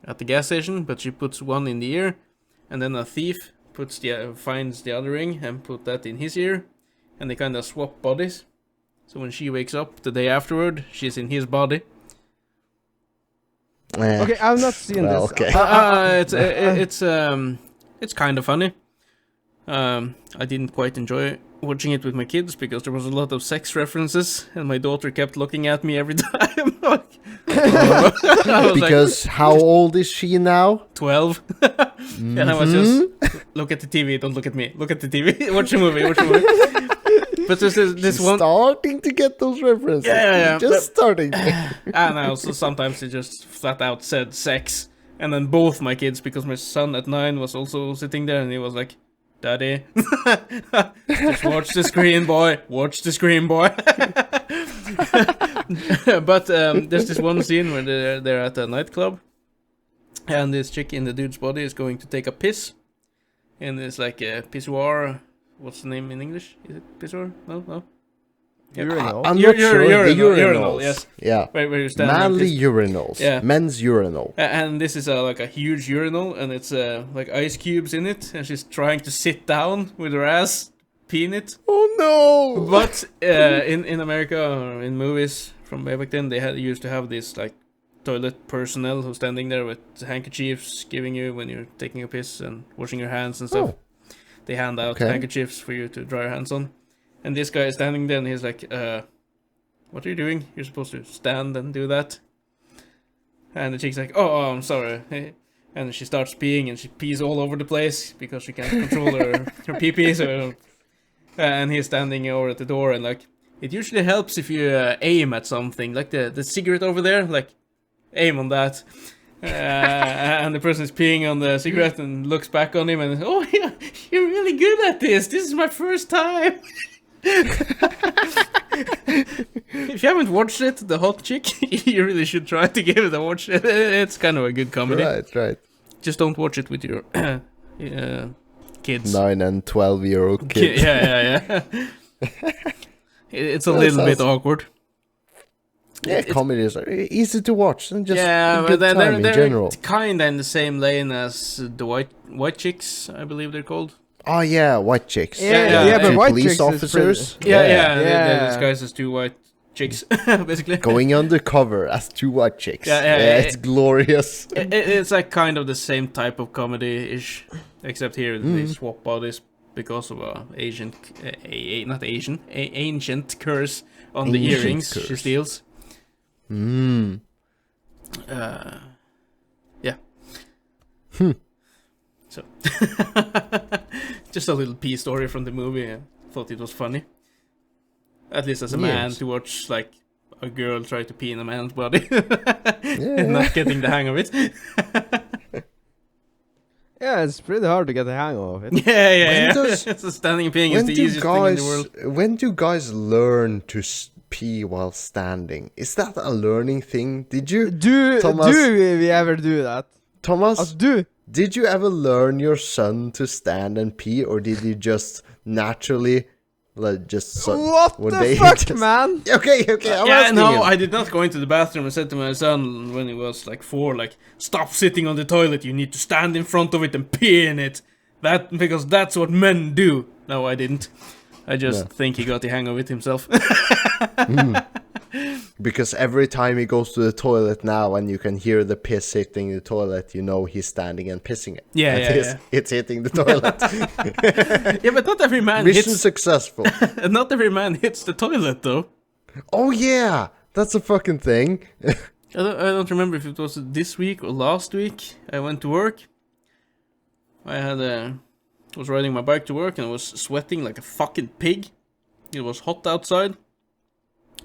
at the gas station, but she puts one in the ear, and then a thief finds the other ring and put that in his ear, and they kind of swap bodies. So when she wakes up the day afterward, she's in his body. Okay, I've not seen Well, this. okay. It's kind of funny. I didn't quite enjoy watching it with my kids because there was a lot of sex references, and my daughter kept looking at me every time. I was Because how old is she now? like 12, and I was just look at the TV, don't look at me. Look at the TV, watch a movie. But this She's one. starting to get those references. Yeah. Just starting. And I also sometimes it just flat out said sex, and then both my kids, because my son at 9 was also sitting there, and he was like, Daddy. Just watch the screen, boy. Watch the screen, boy. But there's this one scene where they're at a nightclub, and this chick in the dude's body is going to take a piss, and it's like a pissoir. What's the name in English? Is it pissoir? No. Urinal. I'm not sure. The urinal, urinals. yes. Yeah. Where you stand Manly urinals. Yeah. Men's urinal. And this is like a huge urinal, and it's like ice cubes in it, and she's trying to sit down with her ass, pee in it. Oh no! But in America, or in movies from way back then, they used to have this like toilet personnel who's standing there with handkerchiefs, giving you when you're taking a piss and washing your hands and stuff. Oh. They hand out handkerchiefs for you to dry your hands on. And this guy is standing there, and he's like, what are you doing? You're supposed to stand and do that. And the chick's like, oh, I'm sorry. And she starts peeing, and she pees all over the place because she can't control her pee-pee. So, and he's standing over at the door, and like, it usually helps if you aim at something, like the cigarette over there, like, aim on that. And the person is peeing on the cigarette and looks back on him and, oh, yeah, you're really good at this. This is my first time. If you haven't watched it, The Hot Chick, you really should try to give it a watch. It's kind of a good comedy. Right. Just don't watch it with your kids. 9 and 12-year-old kids. Yeah. It's a little bit awkward. Yeah, comedies are easy to watch and just but good time in general. Kind of in the same lane as the white chicks, I believe they're called. Oh yeah, white chicks. Yeah, but two white police chicks is officers. Yeah. They're disguised as two white chicks, basically. Going undercover as two white chicks. Yeah, it's glorious. It's like kind of the same type of comedy-ish, except here they swap bodies because of ancient curse on the earrings she steals. Yeah. So, just a little pee story from the movie. I thought it was funny. At least as a man, to watch like a girl try to pee in a man's body and not getting the hang of it. Yeah, it's pretty hard to get the hang of it. Yeah. So standing peeing is the easiest thing in the world. When do guys learn to pee while standing? Is that a learning thing? Did you, Thomas? Do we ever do that? Thomas, did you ever learn your son to stand and pee, or did you just naturally, like, just? What the fuck, man? Okay. I'm asking him. I did not go into the bathroom and said to my son when he was like 4, like, stop sitting on the toilet. You need to stand in front of it and pee in it. Because that's what men do. No, I didn't. I just think he got the hang of it himself. Because every time he goes to the toilet now and you can hear the piss hitting the toilet, you know he's standing and pissing it. Yeah. It's hitting the toilet. Yeah, but not every man Mission successful. Not every man hits the toilet, though. Oh yeah, that's a fucking thing. I don't remember if it was this week or last week. I went to work. I was riding my bike to work and I was sweating like a fucking pig. It was hot outside.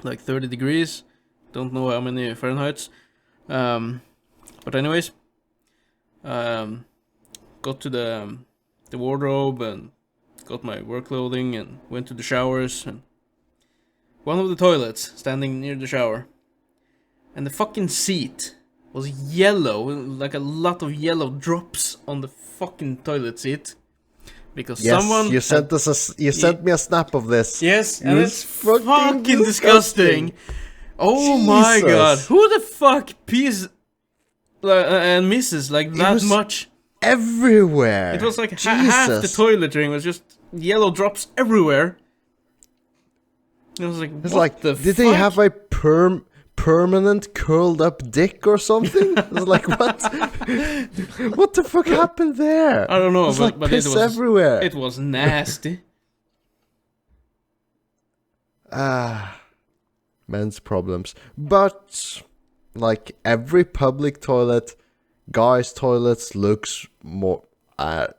Like 30 degrees. Don't know how many Fahrenheits. But anyways. Got to the wardrobe and got my work clothing and went to the showers. And one of the toilets standing near the shower. And the fucking seat was yellow. Like a lot of yellow drops on the fucking toilet seat. Because someone you sent me a snap of this. Yes, and it's fucking disgusting. Oh my god. Who the fuck pees and misses like that much? Everywhere. It was like half the toilet ring was just yellow drops everywhere. I was like, what the fuck? Did they have a permanent curled up dick or something? I was like, what? What the fuck happened there? I don't know, but piss it was everywhere. It was nasty. Men's problems. But like every public toilet, guys' toilets looks more and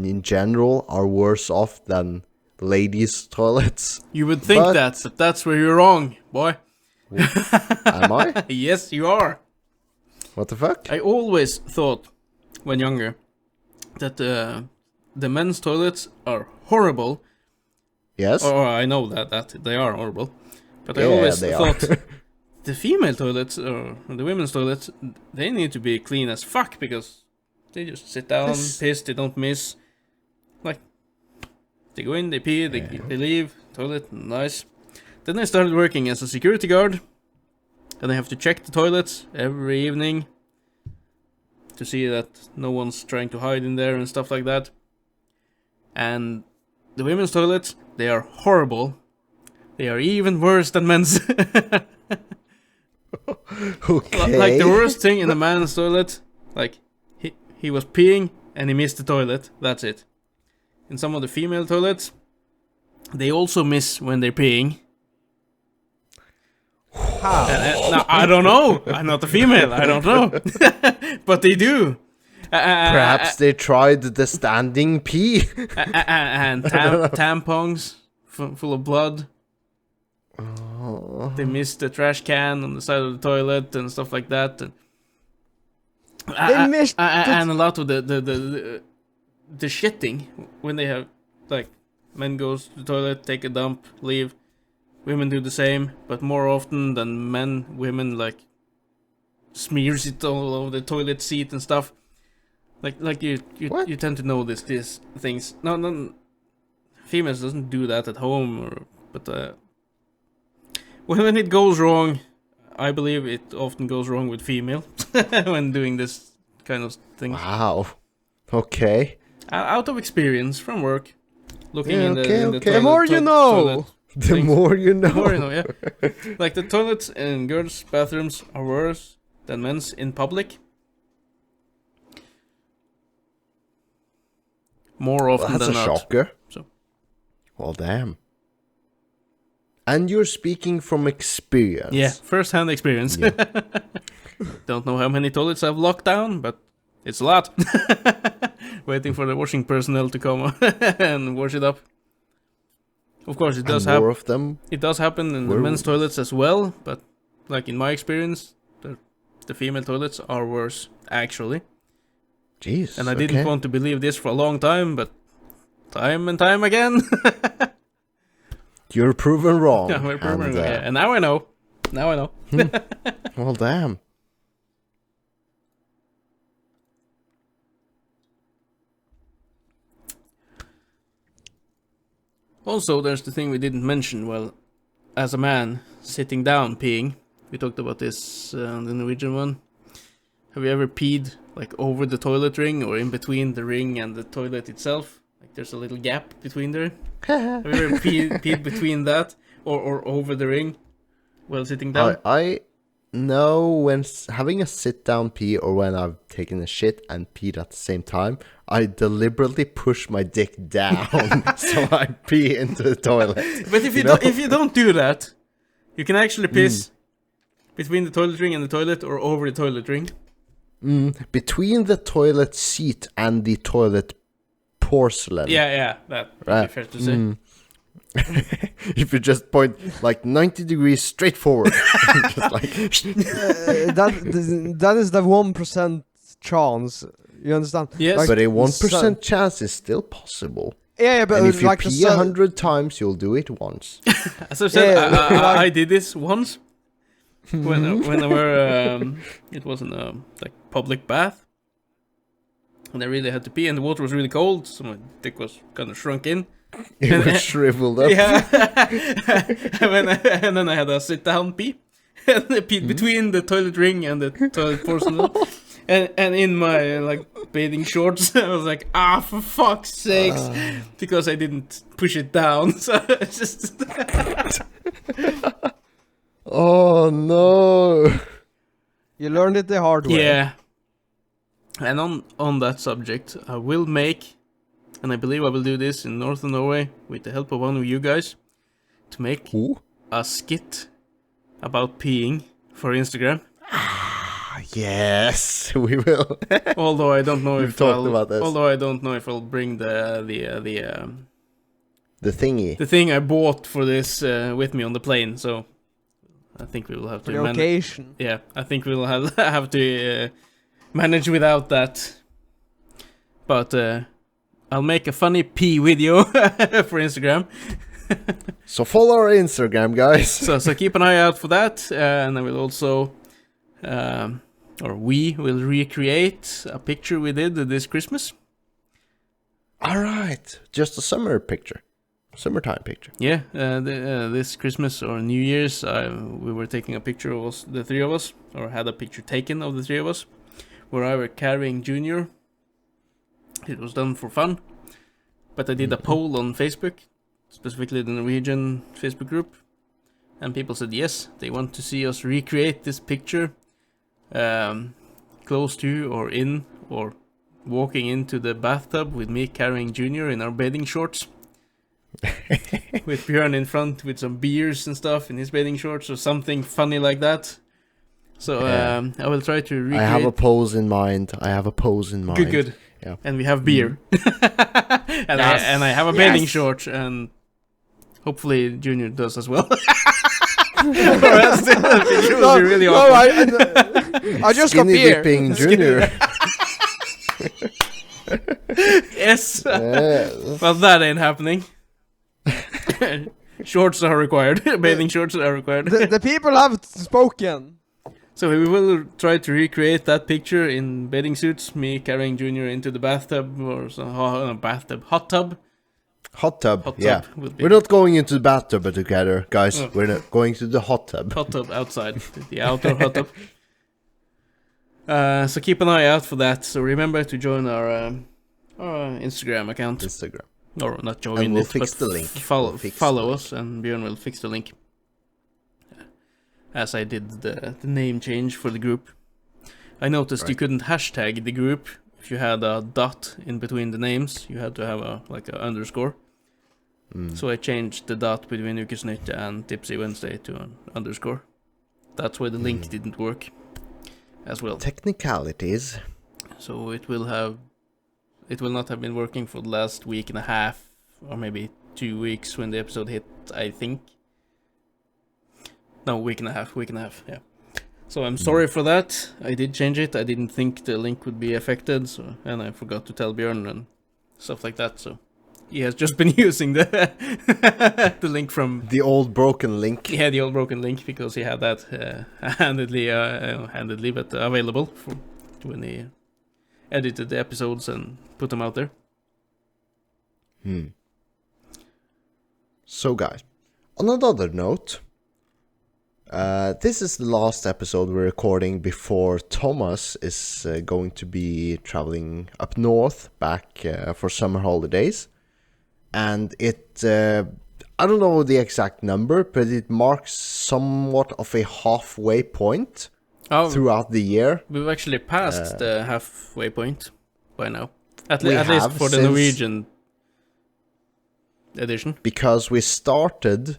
in general are worse off than ladies' toilets. You would think but that's where you're wrong, boy. Am I? Yes, you are. What the fuck? I always thought, when younger, that the the men's toilets are horrible. Yes. Or I know that they are horrible, but I Yeah, always they thought are. the female toilets or the women's toilets, they need to be clean as fuck because they just sit down, piss, they don't miss. Like, they go in, they pee, they leave, toilet, nice. Then I started working as a security guard, and I have to check the toilets every evening to see that no one's trying to hide in there and stuff like that. And the women's toilets, they are horrible. They are even worse than men's. Okay. Like the worst thing in a man's toilet, like he was peeing and he missed the toilet. That's it. In some of the female toilets, they also miss when they're peeing. How? Now, I don't know. I'm not a female. I don't know. But they do. Perhaps they tried the standing pee. And tampons full of blood. Oh. They missed the trash can on the side of the toilet and stuff like that. And, They missed and a lot of the shitting when they have, like, men goes to the toilet, take a dump, leave. Women do the same, but more often than men, women like smears it all over the toilet seat and stuff. Like you tend to notice these things. No, females doesn't do that at home, but when it goes wrong, I believe it often goes wrong with female when doing this kind of thing. Wow. Okay. Out of experience from work, looking Yeah, in the okay. toilet, The more you know. toilet The things. more you know. The more you know, yeah. Like the toilets in girls' bathrooms are worse than men's in public. More often That's a than not. shocker. So. Well, damn. And you're speaking from experience. Yeah, first-hand experience. Yeah. Don't know how many toilets I've locked down, but it's a lot. Waiting for the washing personnel to come and wash it up. Of course, it does And happen. more of them. It does happen in the Were men's worse. toilets as well, but like in my experience, the female toilets are worse, actually. Jeez. And I didn't want to believe this for a long time, but time and time again. You're proven wrong. Yeah, we're proven and, wrong, yeah. And now I know. Now I know. Well, damn. Also, there's the thing we didn't mention. Well, as a man sitting down peeing, we talked about this on the Norwegian one. Have you ever peed like over the toilet ring or in between the ring and the toilet itself? Like there's a little gap between there. Have you ever peed between that or over the ring while sitting down? I know when having a sit down pee or when I've taken a shit and peed at the same time, I deliberately push my dick down so I pee into the toilet. But if you don't do that, you can actually piss between the toilet ring and the toilet or over the toilet ring. Between the toilet seat and the toilet porcelain. Yeah, that would be Right. fair to say. If you just point like 90 degrees straight forward. Just like That is the 1% chance. You understand? Yes. but a the 1% chance is still possible. Yeah, but And if you like the pee 100 times, you'll do it once. As I said, Yeah, I did this once when I were it was in a like public bath, and I really had to pee, and the water was really cold, so my dick was kind of shrunk in. It was shriveled up. Yeah, and then I had a sit down pee, and I peed between the toilet ring and the toilet porcelain. And in my like bathing shorts, I was like, for fuck's sakes, because I didn't push it down. So it's just Oh no. You learned it the hard way. yeah. And on that subject, I will make, and I believe I will do this in Northern Norway with the help of one of you guys, to make Who? a skit about peeing for Instagram. Yes, we will. Although I don't know We've if talked about this. Although I don't know if I'll bring The thingy. the thing I bought for this with me on the plane. So I think we will have For to the occasion. yeah, I think we will have to manage without that. But I'll make a funny pee video for Instagram. So follow our Instagram, guys. So keep an eye out for that, and I will also, or we will recreate a picture we did this Christmas. All right, just a summertime picture. Yeah, this Christmas or New Year's, we were taking a picture of us, the three of us, or had a picture taken of the three of us, where I were carrying Junior. It was done for fun, but I did a poll on Facebook, specifically the Norwegian Facebook group, and people said yes, they want to see us recreate this picture, close to or in or walking into the bathtub with me carrying Junior in our bathing shorts. With Björn in front with some beers and stuff in his bathing shorts or something funny like that. So I will try to recreate. I have a pose in mind. Good. Yeah. And we have beer. and I have a bathing short, and hopefully Junior does as well. Or else the picture will be really awkward. I just got Skinny beer. dipping Junior. Yes. Yeah. Well, that ain't happening. Shorts are required. Bathing shorts are required. The people have spoken. So we will try to recreate that picture in bathing suits, me carrying Junior into the bathtub or some hot tub. Hot tub, yeah. would be We're not going into the bathtub together, guys. Oh. We're not going to the hot tub. hot tub outside, the outdoor hot tub. So keep an eye out for that. So remember to join our Instagram account. Instagram. Or not join And we'll it, fix but the link. Follow We'll fix follow the us, and Björn will fix the link. As I did the name change for the group. I noticed you couldn't hashtag the group if you had a dot in between the names. You had to have a underscore. So I changed the dot between Ukesnytt and Tipsy Wednesday to an underscore. That's why the link didn't work as well. Technicalities. So it will not have been working for the last week and a half, or maybe 2 weeks when the episode hit, I think. No, week and a half, yeah. So I'm sorry for that. I did change it. I didn't think the link would be affected, and I forgot to tell Björn and stuff like that, so he has just been using the the link from... The old broken link. Yeah, the old broken link, because he had that handedly but available for when he edited the episodes and put them out there. So, guys, on another note, this is the last episode we're recording before Thomas is going to be traveling up north back for summer holidays. And it, I don't know the exact number, but it marks somewhat of a halfway point throughout the year. We've actually passed the halfway point by now. At We least have for the since- Norwegian edition. Because we started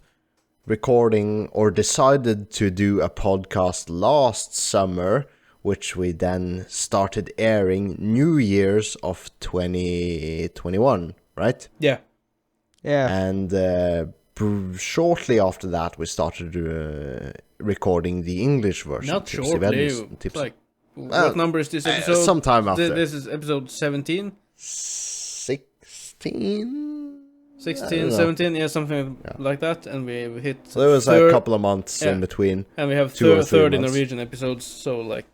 recording or decided to do a podcast last summer, which we then started airing New Year's of 2021, right? Yeah. Yeah. And shortly after that, we started recording the English version. Not Tipsy shortly. Wednesday- It's like, what number is this episode? sometime after. This is episode 17? 16? 16, 17, yeah, something like that. And we hit... So there was a couple of months in between. And we have 2 or 3 30 months. Norwegian episodes, so like...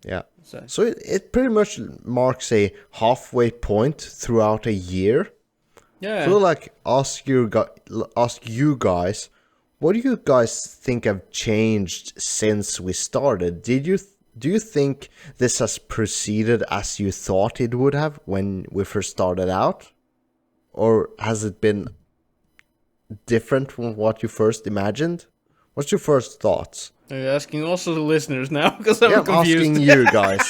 Yeah. So it pretty much marks a halfway point throughout a year. Yeah. So like ask you guys, what do you guys think have changed since we started? Do you think this has proceeded as you thought it would have when we first started out? Or has it been different from what you first imagined? What's your first thoughts? Are you asking also the listeners now? Because I'm confused. asking you guys.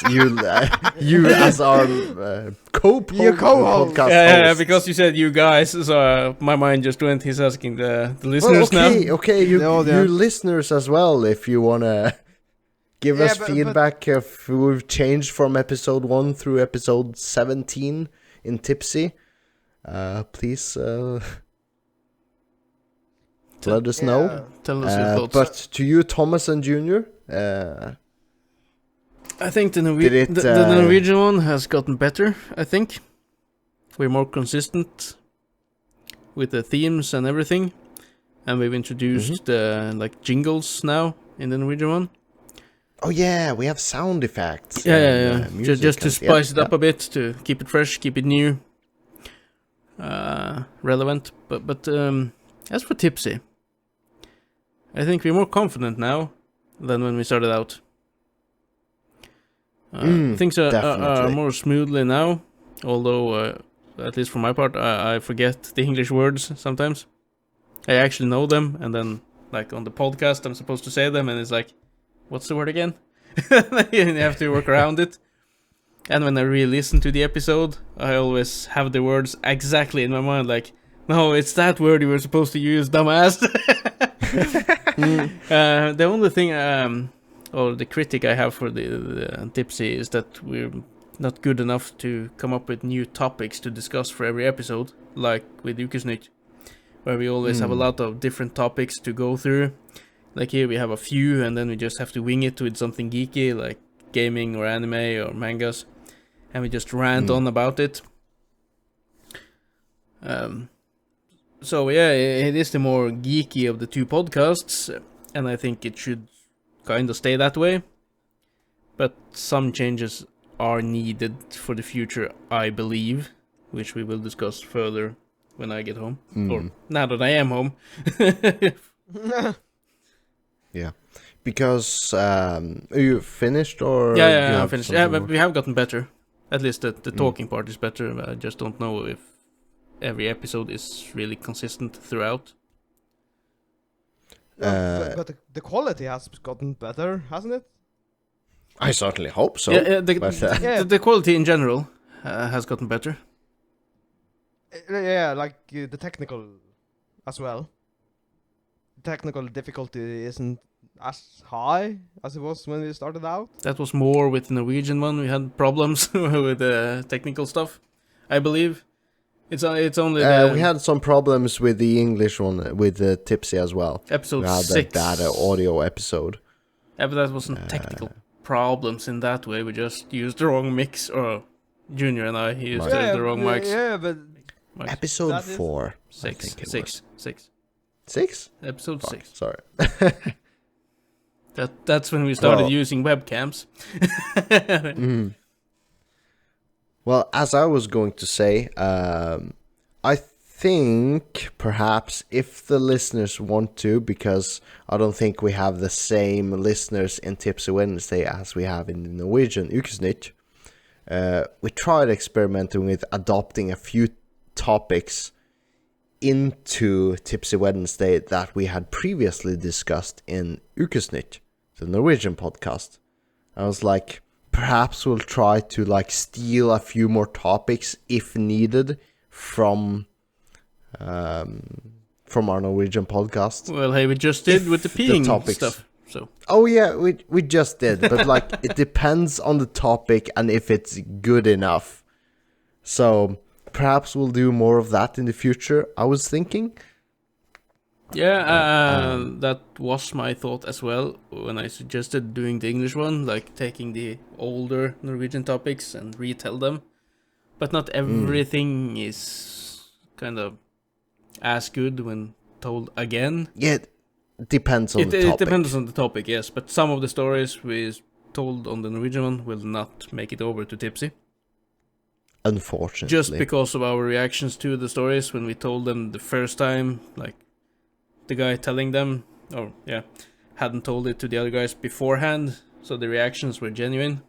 You as our co-host. podcast Yeah, hosts. because you said you guys, so my mind just went, he's asking the listeners now. Okay, you No, listeners as well, if you wanna give us but- feedback if we've changed from episode 1 through episode 17 in Tipsy, please let us know. Tell us your thoughts. But to you, Thomas and Junior, I think the Did it, Norwegian one has gotten better, I think. we're more consistent with the themes and everything, and we've introduced like jingles now in the Norwegian one. Oh yeah, we have sound effects. Yeah. Music Just to and- spice it yeah, up a bit, to keep it fresh, keep it new, relevant. But as for Tipsy, I think we're more confident now than when we started out. Things are definitely. more smoothly now, although at least for my part, I forget the English words sometimes. I actually know them, and then like on the podcast, I'm supposed to say them, and it's like, what's the word again? You have to work around it. And when I re-listen to the episode, I always have the words exactly in my mind, like, no, it's that word you were supposed to use, dumbass. The only thing, or the critic I have for the Tipsy is that we're not good enough to come up with new topics to discuss for every episode, like with Ukesnytt, where we always have a lot of different topics to go through. Like here we have a few, and then we just have to wing it with something geeky, like gaming or anime or mangas, and we just rant on about it. So yeah, it is the more geeky of the two podcasts, and I think it should kind of stay that way. But some changes are needed for the future, I believe, which we will discuss further when I get home, or now that I am home. Yeah, because are you finished or? do you Yeah, I'm have finished. something Yeah, but more? we have gotten better. At least the talking part is better. I just don't know if every episode is really consistent throughout. But the quality has gotten better, hasn't it? I certainly hope so. Yeah, Yeah. the quality in general has gotten better. Yeah, like the technical as well. Technical difficulty isn't as high as it was when we started out. That was more with the Norwegian one. We had problems with the technical stuff, I believe. It's only We had some problems with the English one, with the Tipsy as well. episode We had 6. that audio episode. Yeah, but that wasn't technical problems in that way. We just used the wrong mix, or Junior and I used the wrong mics. Yeah, but Mics. Episode That is- 4. I Six. think it Six. was. Six. 6? Episode Fuck, 6. sorry. That's when we started Well- using webcams. Well, as I was going to say, I think perhaps if the listeners want to, because I don't think we have the same listeners in Tipsy Wednesday as we have in the Norwegian Ukesnytt, we tried experimenting with adopting a few topics into Tipsy Wednesday that we had previously discussed in Ukesnytt, the Norwegian podcast. I was like, perhaps we'll try to like steal a few more topics if needed from our Norwegian podcast. Well, hey, we just did If with the the peeing topics- stuff. So Oh yeah, we just did, but like it depends on the topic and if it's good enough. So perhaps we'll do more of that in the future, I was thinking. yeah, that was my thought as well when I suggested doing the English one, like taking the older Norwegian topics and retell them. But not everything is kind of as good when told again. Yeah, it depends on the It topic. depends on the topic, yes. But some of the stories we told on the Norwegian one will not make it over to Tipsy. Unfortunately. Just because of our reactions to the stories when we told them the first time, like the guy telling them, or yeah, hadn't told it to the other guys beforehand, so the reactions were genuine.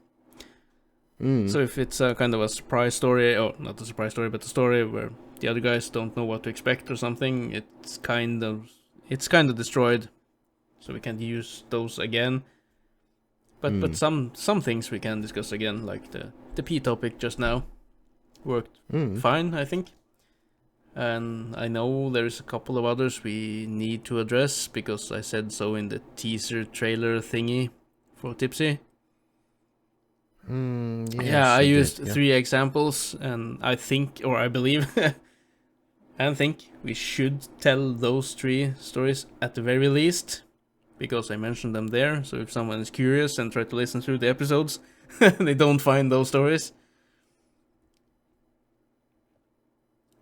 So if it's a kind of a surprise story, or not a surprise story, but a story where the other guys don't know what to expect or something, it's kind of destroyed. So we can't use those again. But some things we can discuss again, like the P topic just now worked fine, I think. And I know there's a couple of others we need to address because I said so in the teaser trailer thingy for Tipsy. Yeah, I used 3 examples, and I think, or I believe, and think we should tell those 3 stories at the very least, because I mentioned them there. So if someone is curious and try to listen through the episodes, they don't find those stories.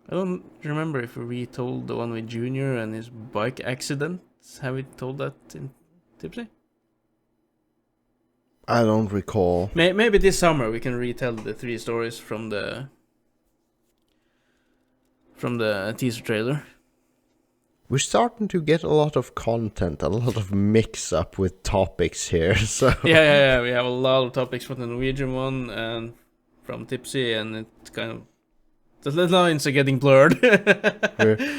I don't remember if we told the one with Junior and his bike accident. Have we told that in Tipsy? I don't recall. Maybe this summer we can retell the 3 stories from the teaser trailer. We're starting to get a lot of content, a lot of mix-up with topics here, so... Yeah. We have a lot of topics from the Norwegian one and from Tipsy, and it's kind of... The lines are getting blurred.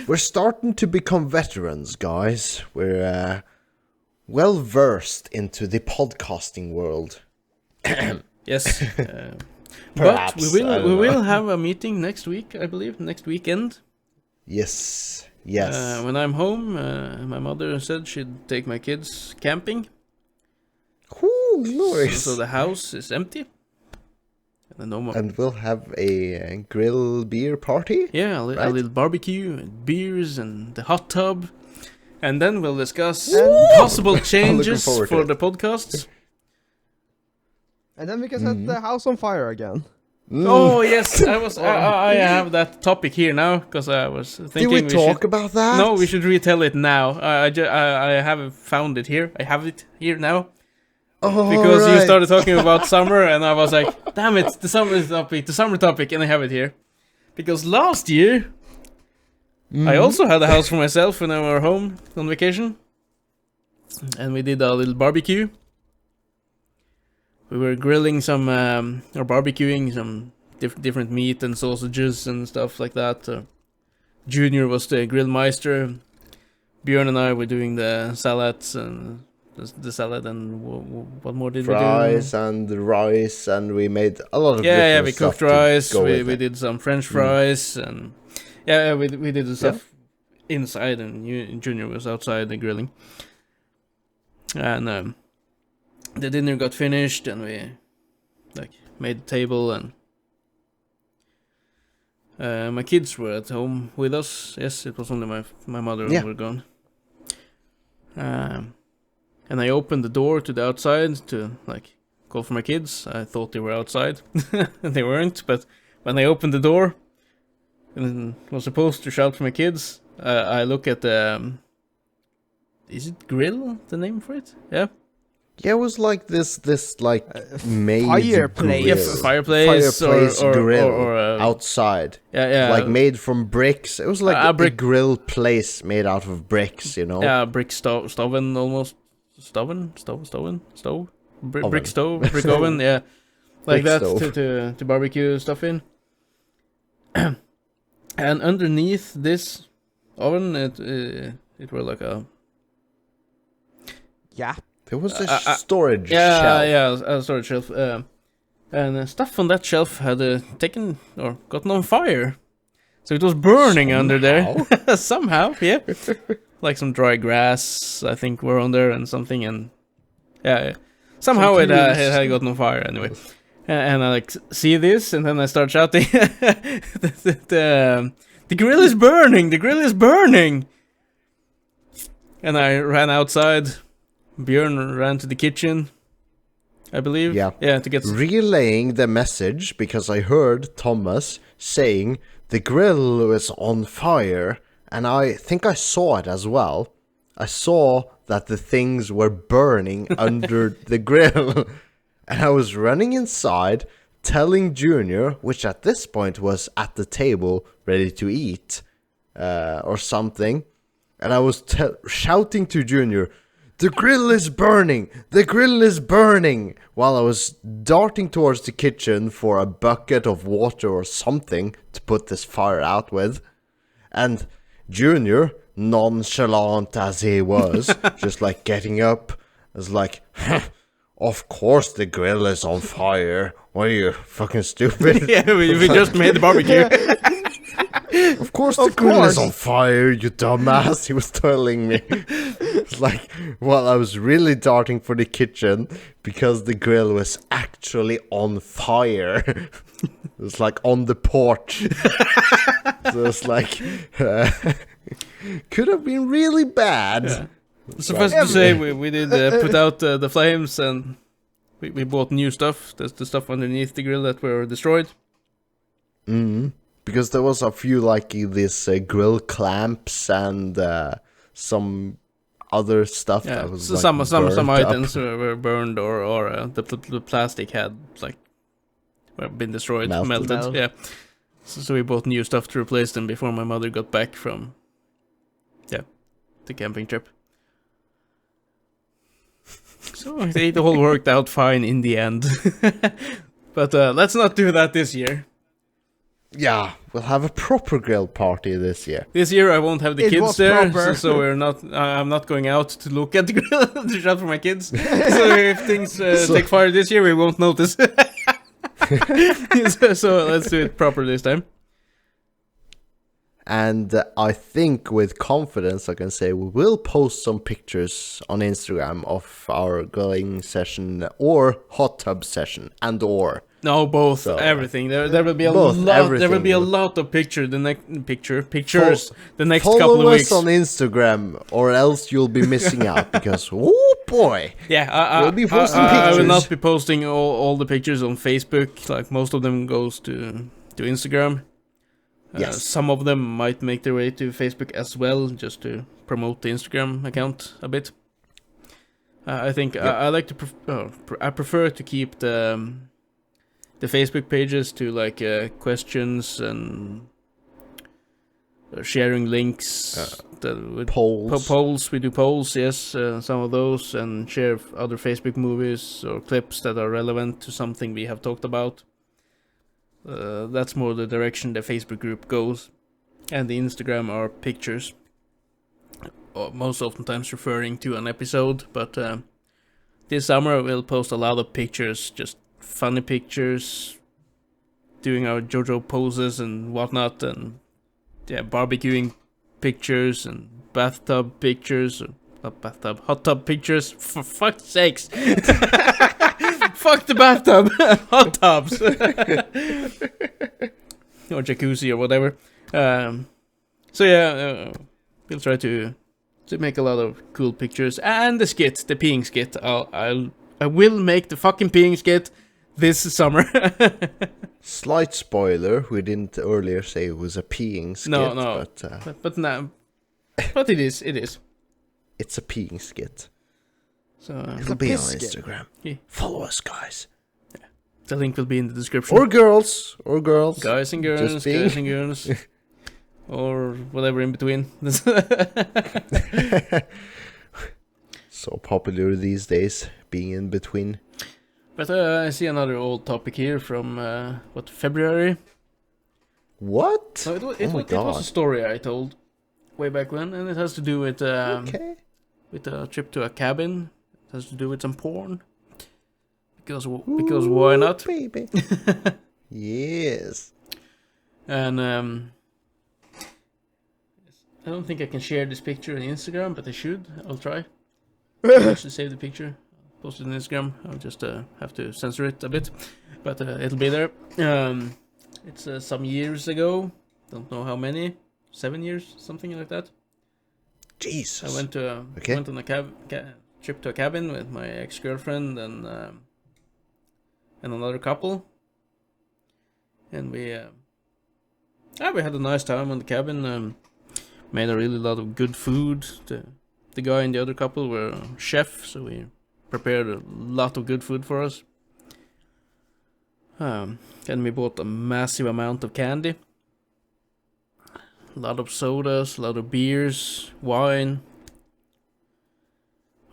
we're starting to become veterans, guys. We're well-versed into the podcasting world. Yes. Perhaps, but we I don't will know. have a meeting next week, I believe, next weekend. Yes. When I'm home, my mother said she'd take my kids camping. Ooh, glorious. So the house is empty. And no more. And we'll have a grill beer party? Yeah, a right? little barbecue, and beers, and the hot tub. And then we'll discuss Woo! possible changes forward to for it. the podcasts. And then we can set the house on fire again. Oh yes, I have that topic here now because I was thinking Did we talk should, about that? No, we should retell it now. I haven't found it here. I have it here now Oh, because you right. started talking about summer, and I was like, damn it, the summer topic, and I have it here because last year I also had a house for myself when I were home on vacation, and we did a little barbecue. We were grilling some, or barbecuing some different meat and sausages and stuff like that. Junior was the grillmeister. Björn and I were doing the salads and the salad, and what more did Fries we do? and rice, and we made a lot of Yeah, different we stuff cooked to rice. go with We it. did some French fries, and we did the stuff inside, and Junior was outside the grilling. And the dinner got finished, and we made the table, and my kids were at home with us. Yes, it was only my mother who were gone. And I opened the door to the outside to call for my kids. I thought they were outside, and they weren't. But when I opened the door and was supposed to shout for my kids, I look at the. Is it grill? The name for it? Yeah. Yeah, it was like this made fireplace. Yeah, grill. fireplace or grill or outside. Yeah. Like made from bricks. It was like a a brick- grill place made out of bricks, you know? Yeah, brick stove almost. Stove? Oven. Brick stove, brick oven, yeah. Like Brick that stove. to barbecue stuff in. And underneath this oven, it were like a... Yeah. There was a storage Yeah, shelf. yeah, a storage shelf. And stuff on that shelf had taken or gotten on fire. So it was burning under there. Somehow, yeah. Like some dry grass, I think, were on there and something. And yeah. Somehow it had gotten on fire anyway. And I see this, and then I start shouting, the grill is burning! The grill is burning! And I ran outside. Björn ran to the kitchen, I believe. Yeah. Yeah, to get... Relaying the message because I heard Thomas saying the grill was on fire, and I think I saw it as well. I saw that the things were burning under the grill, and I was running inside telling Junior, which at this point was at the table ready to eat or something, and I was shouting to Junior, "The grill is burning! The grill is burning!" While I was darting towards the kitchen for a bucket of water or something to put this fire out with. And Junior, nonchalant as he was, just getting up, was like, "Of course the grill is on fire. What are you, fucking stupid?" Yeah, we just made the barbecue. Of course the grill is on fire, you dumbass, he was telling me. It's while I was really darting for the kitchen because the grill was actually on fire. It was on the porch. So it's could have been really bad. Yeah. Suffice to say, we did put out the flames, and we bought new stuff. There's the stuff underneath the grill that were destroyed. Because there was a few like this grill clamps and some other stuff that was so like some burnt items up, were burned or the plastic had like been destroyed, melted. Melt. Yeah. So we bought new stuff to replace them before my mother got back from the camping trip. So it all worked out fine in the end. But let's not do that this year. Yeah, we'll have a proper grill party this year. This year I won't have the It kids was there, proper. so we're not. I'm not going out to look at the grill to shop for my kids. So if things take fire this year, we won't notice. So let's do it proper this time. And I think with confidence I can say we will post some pictures on Instagram of our grilling session or hot tub session No, both, So, everything. There will be a both, lot. There will be a everything. lot of pictures the next Follow couple of us weeks. on Instagram or else you'll be missing out because oh boy. Yeah, We'll be posting I will pictures. not be posting all the pictures on Facebook. Like most of them goes to Instagram. Yes. Some of them might make their way to Facebook as well, just to promote the Instagram account a bit. I think I like to I prefer to keep the Facebook pages to like questions and sharing links. With Polls. polls, we do polls, yes, some of those, and share other Facebook movies or clips that are relevant to something we have talked about. That's more the direction the Facebook group goes, and the Instagram are pictures, most oftentimes referring to an episode. But this summer we'll post a lot of pictures, just funny pictures, doing our JoJo poses and whatnot, and barbecuing pictures and bathtub pictures, or not bathtub, hot tub pictures. For fuck's sakes. Fuck the bathtub. Hot tubs. Or jacuzzi or whatever. So yeah, we'll try to make a lot of cool pictures. And the skit, the peeing skit. I will make the fucking peeing skit this summer. Slight spoiler, we didn't earlier say it was a peeing skit. No. But now, but it is. It's a peeing skit. So It'll be on piss skit. Instagram. Yeah. Follow us, guys. the link will be in the description. Or girls. Guys and girls, Just being- guys and girls. Or whatever in between. So popular these days, being in between. But I see another old topic here from, February? What? No, it my was a God. story I told way back when, and it has to do with, Okay. with a trip to a cabin. It has to do with some porn. Because why not? Baby. Yes. And I don't think I can share this picture on Instagram, but I should. I'll try. I should save the picture. Post it on Instagram. I'll just have to censor it a bit, but it'll be there. It's some years ago. Don't know how many. 7 years, something like that. Jesus. I went on a trip to a cabin with my ex-girlfriend and another couple, and we had a nice time on the cabin. Made a really lot of good food. The guy and the other couple were chefs, so we prepared a lot of good food for us. And we bought a massive amount of candy. A lot of sodas, a lot of beers, wine.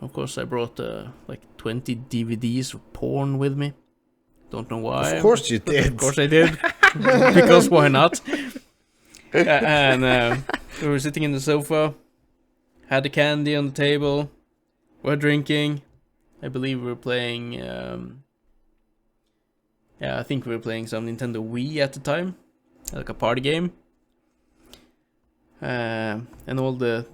Of course, I brought like 20 DVDs of porn with me. Don't know why. Of course you did. Of course I did. Because why not? And we were sitting in the sofa, had the candy on the table, we're drinking. I believe we were playing, I think we were playing some Nintendo Wii at the time, like a party game. And all the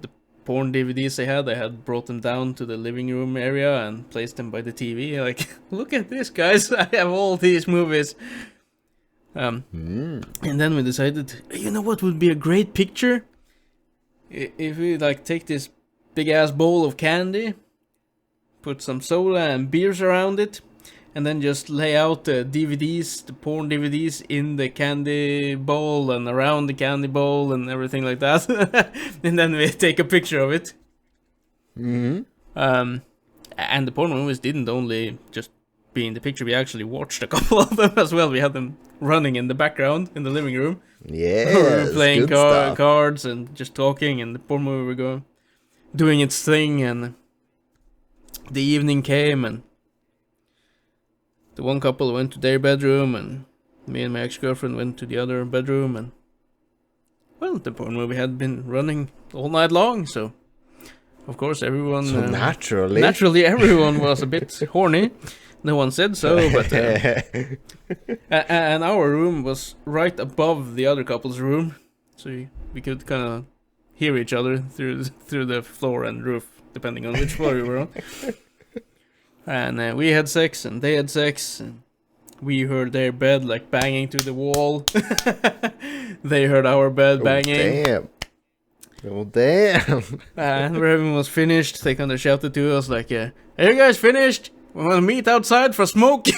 porn DVDs I had brought them down to the living room area and placed them by the TV. Like, look at this, guys! I have all these movies. And then we decided, you know what would be a great picture? If we like take this big ass bowl of candy, put some soda and beers around it, and then just lay out the DVDs, the porn DVDs, in the candy bowl and around the candy bowl and everything like that. And then we take a picture of it. Mm-hmm. And the porn movies didn't only just be in the picture, we actually watched a couple of them as well. We had them running in the background in the living room. Yeah, We were playing cards and just talking, and the porn movie were going, doing its thing, and the evening came, and the one couple went to their bedroom, and me and my ex-girlfriend went to the other bedroom, and well, the porn movie had been running all night long, so of course everyone... So naturally... Naturally everyone was a bit horny. No one said so, but... and our room was right above the other couple's room, so we could kind of hear each other through the floor and roof, depending on which floor we were on. And we had sex, and they had sex, and we heard their bed like banging to the wall. They heard our bed banging. Oh damn! And when everyone was finished, they kind of shouted to us like, "Are you guys finished? We want to meet outside for smoke."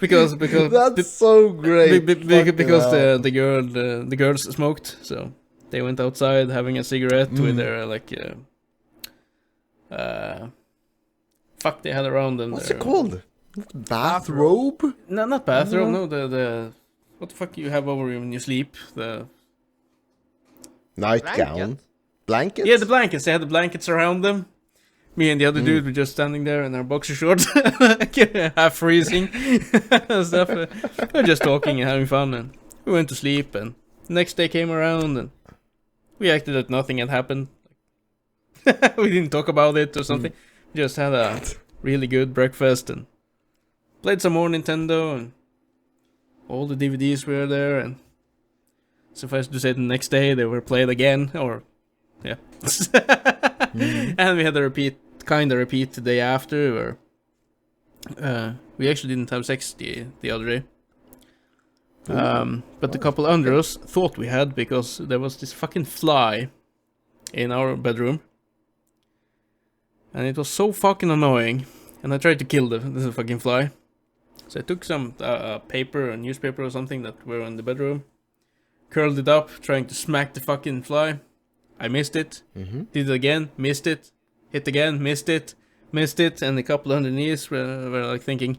because that's so great. Because the girls smoked, so they went outside having a cigarette with their fuck they had around them. What's it called? Bathrobe? No, not bathrobe. No, the what the fuck you have over you when you sleep? The nightgown. Blankets? Yeah, the blankets. They had the blankets around them. Me and the other dude were just standing there in our boxer shorts, half freezing and stuff. We were just talking and having fun, and we went to sleep. And the next day came around, and we acted that nothing had happened. We didn't talk about it or something. We just had a really good breakfast and played some more Nintendo, and all the DVDs were there. And suffice to say, the next day they were played again, or yeah. And we had a repeat the day after, where we actually didn't have sex the other day. But the couple under us thought we had, because there was this fucking fly in our bedroom. And it was so fucking annoying. And I tried to kill the fucking fly. So I took some paper, a newspaper or something that were in the bedroom, curled it up, trying to smack the fucking fly. I missed it. Did it again, missed it. Hit again, missed it. And the couple underneath were like thinking,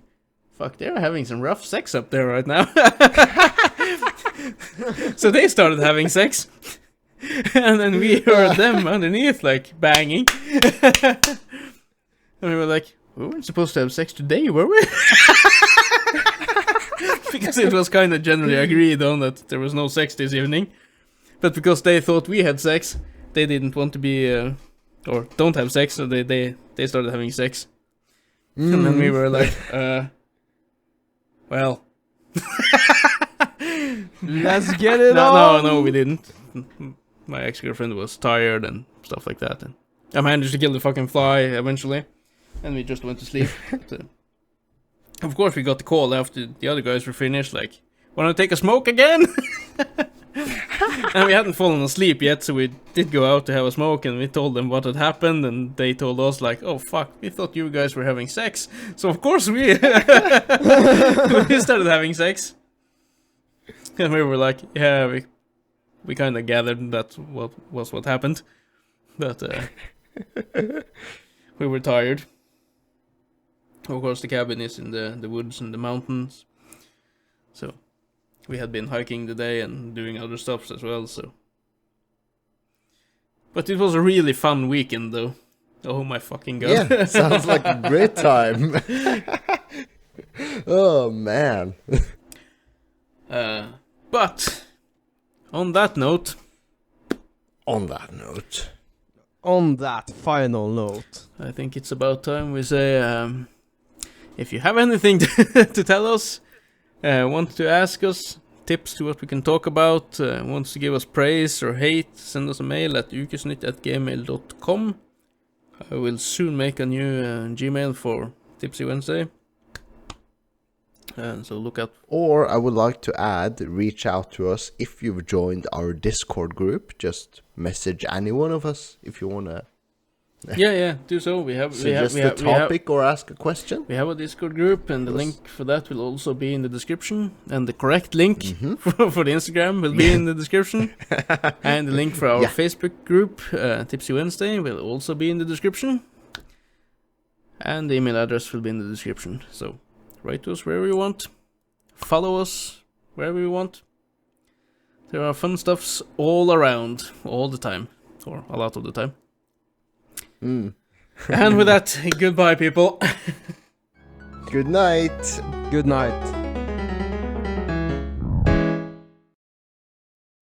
fuck, they're having some rough sex up there right now. So they started having sex. And then we heard them underneath like banging. And we were like, we weren't supposed to have sex today, were we? Because it was kind of generally agreed on that there was no sex this evening. But because they thought we had sex, they didn't want to be, or don't have sex, so they started having sex. And then we were like, well. Let's get it on! No, we didn't. My ex-girlfriend was tired and stuff like that. And I managed to kill the fucking fly eventually. And we just went to sleep. So, of course, we got the call after the other guys were finished, like, wanna take a smoke again? And we hadn't fallen asleep yet, so we did go out to have a smoke, and we told them what had happened, and they told us like, oh fuck, we thought you guys were having sex. So of course we we started having sex. And we were like, yeah, we kind of gathered that what happened. But we were tired. Of course the cabin is in the woods and the mountains. So we had been hiking the day and doing other stuff as well, so. But it was a really fun weekend, though. Oh my fucking god. Yeah, sounds like a great time. Oh, man. But, on that note... On that note... On that final note... I think it's about time we say, if you have anything to tell us, want to ask us tips to what we can talk about, wants to give us praise or hate, send us a mail at ukesnytt@gmail.com. I will soon make a new Gmail for Tipsy Wednesday. So look out. Or I would like to add, reach out to us if you've joined our Discord group. Just message any one of us if you want to Yeah, do so. We have Suggest we a have, we have, topic or ask a question. we have a Discord group, and the Yes. link for that will also be in the description. And the correct link Mm-hmm. for the Instagram will be in the description. And the link for our Yeah. Facebook group, Tipsy Wednesday, will also be in the description. And the email address will be in the description. So write to us wherever you want. Follow us wherever you want. There are fun stuffs all around, all the time. Or a lot of the time. Mm. And with that, goodbye, people. Good night. Good night.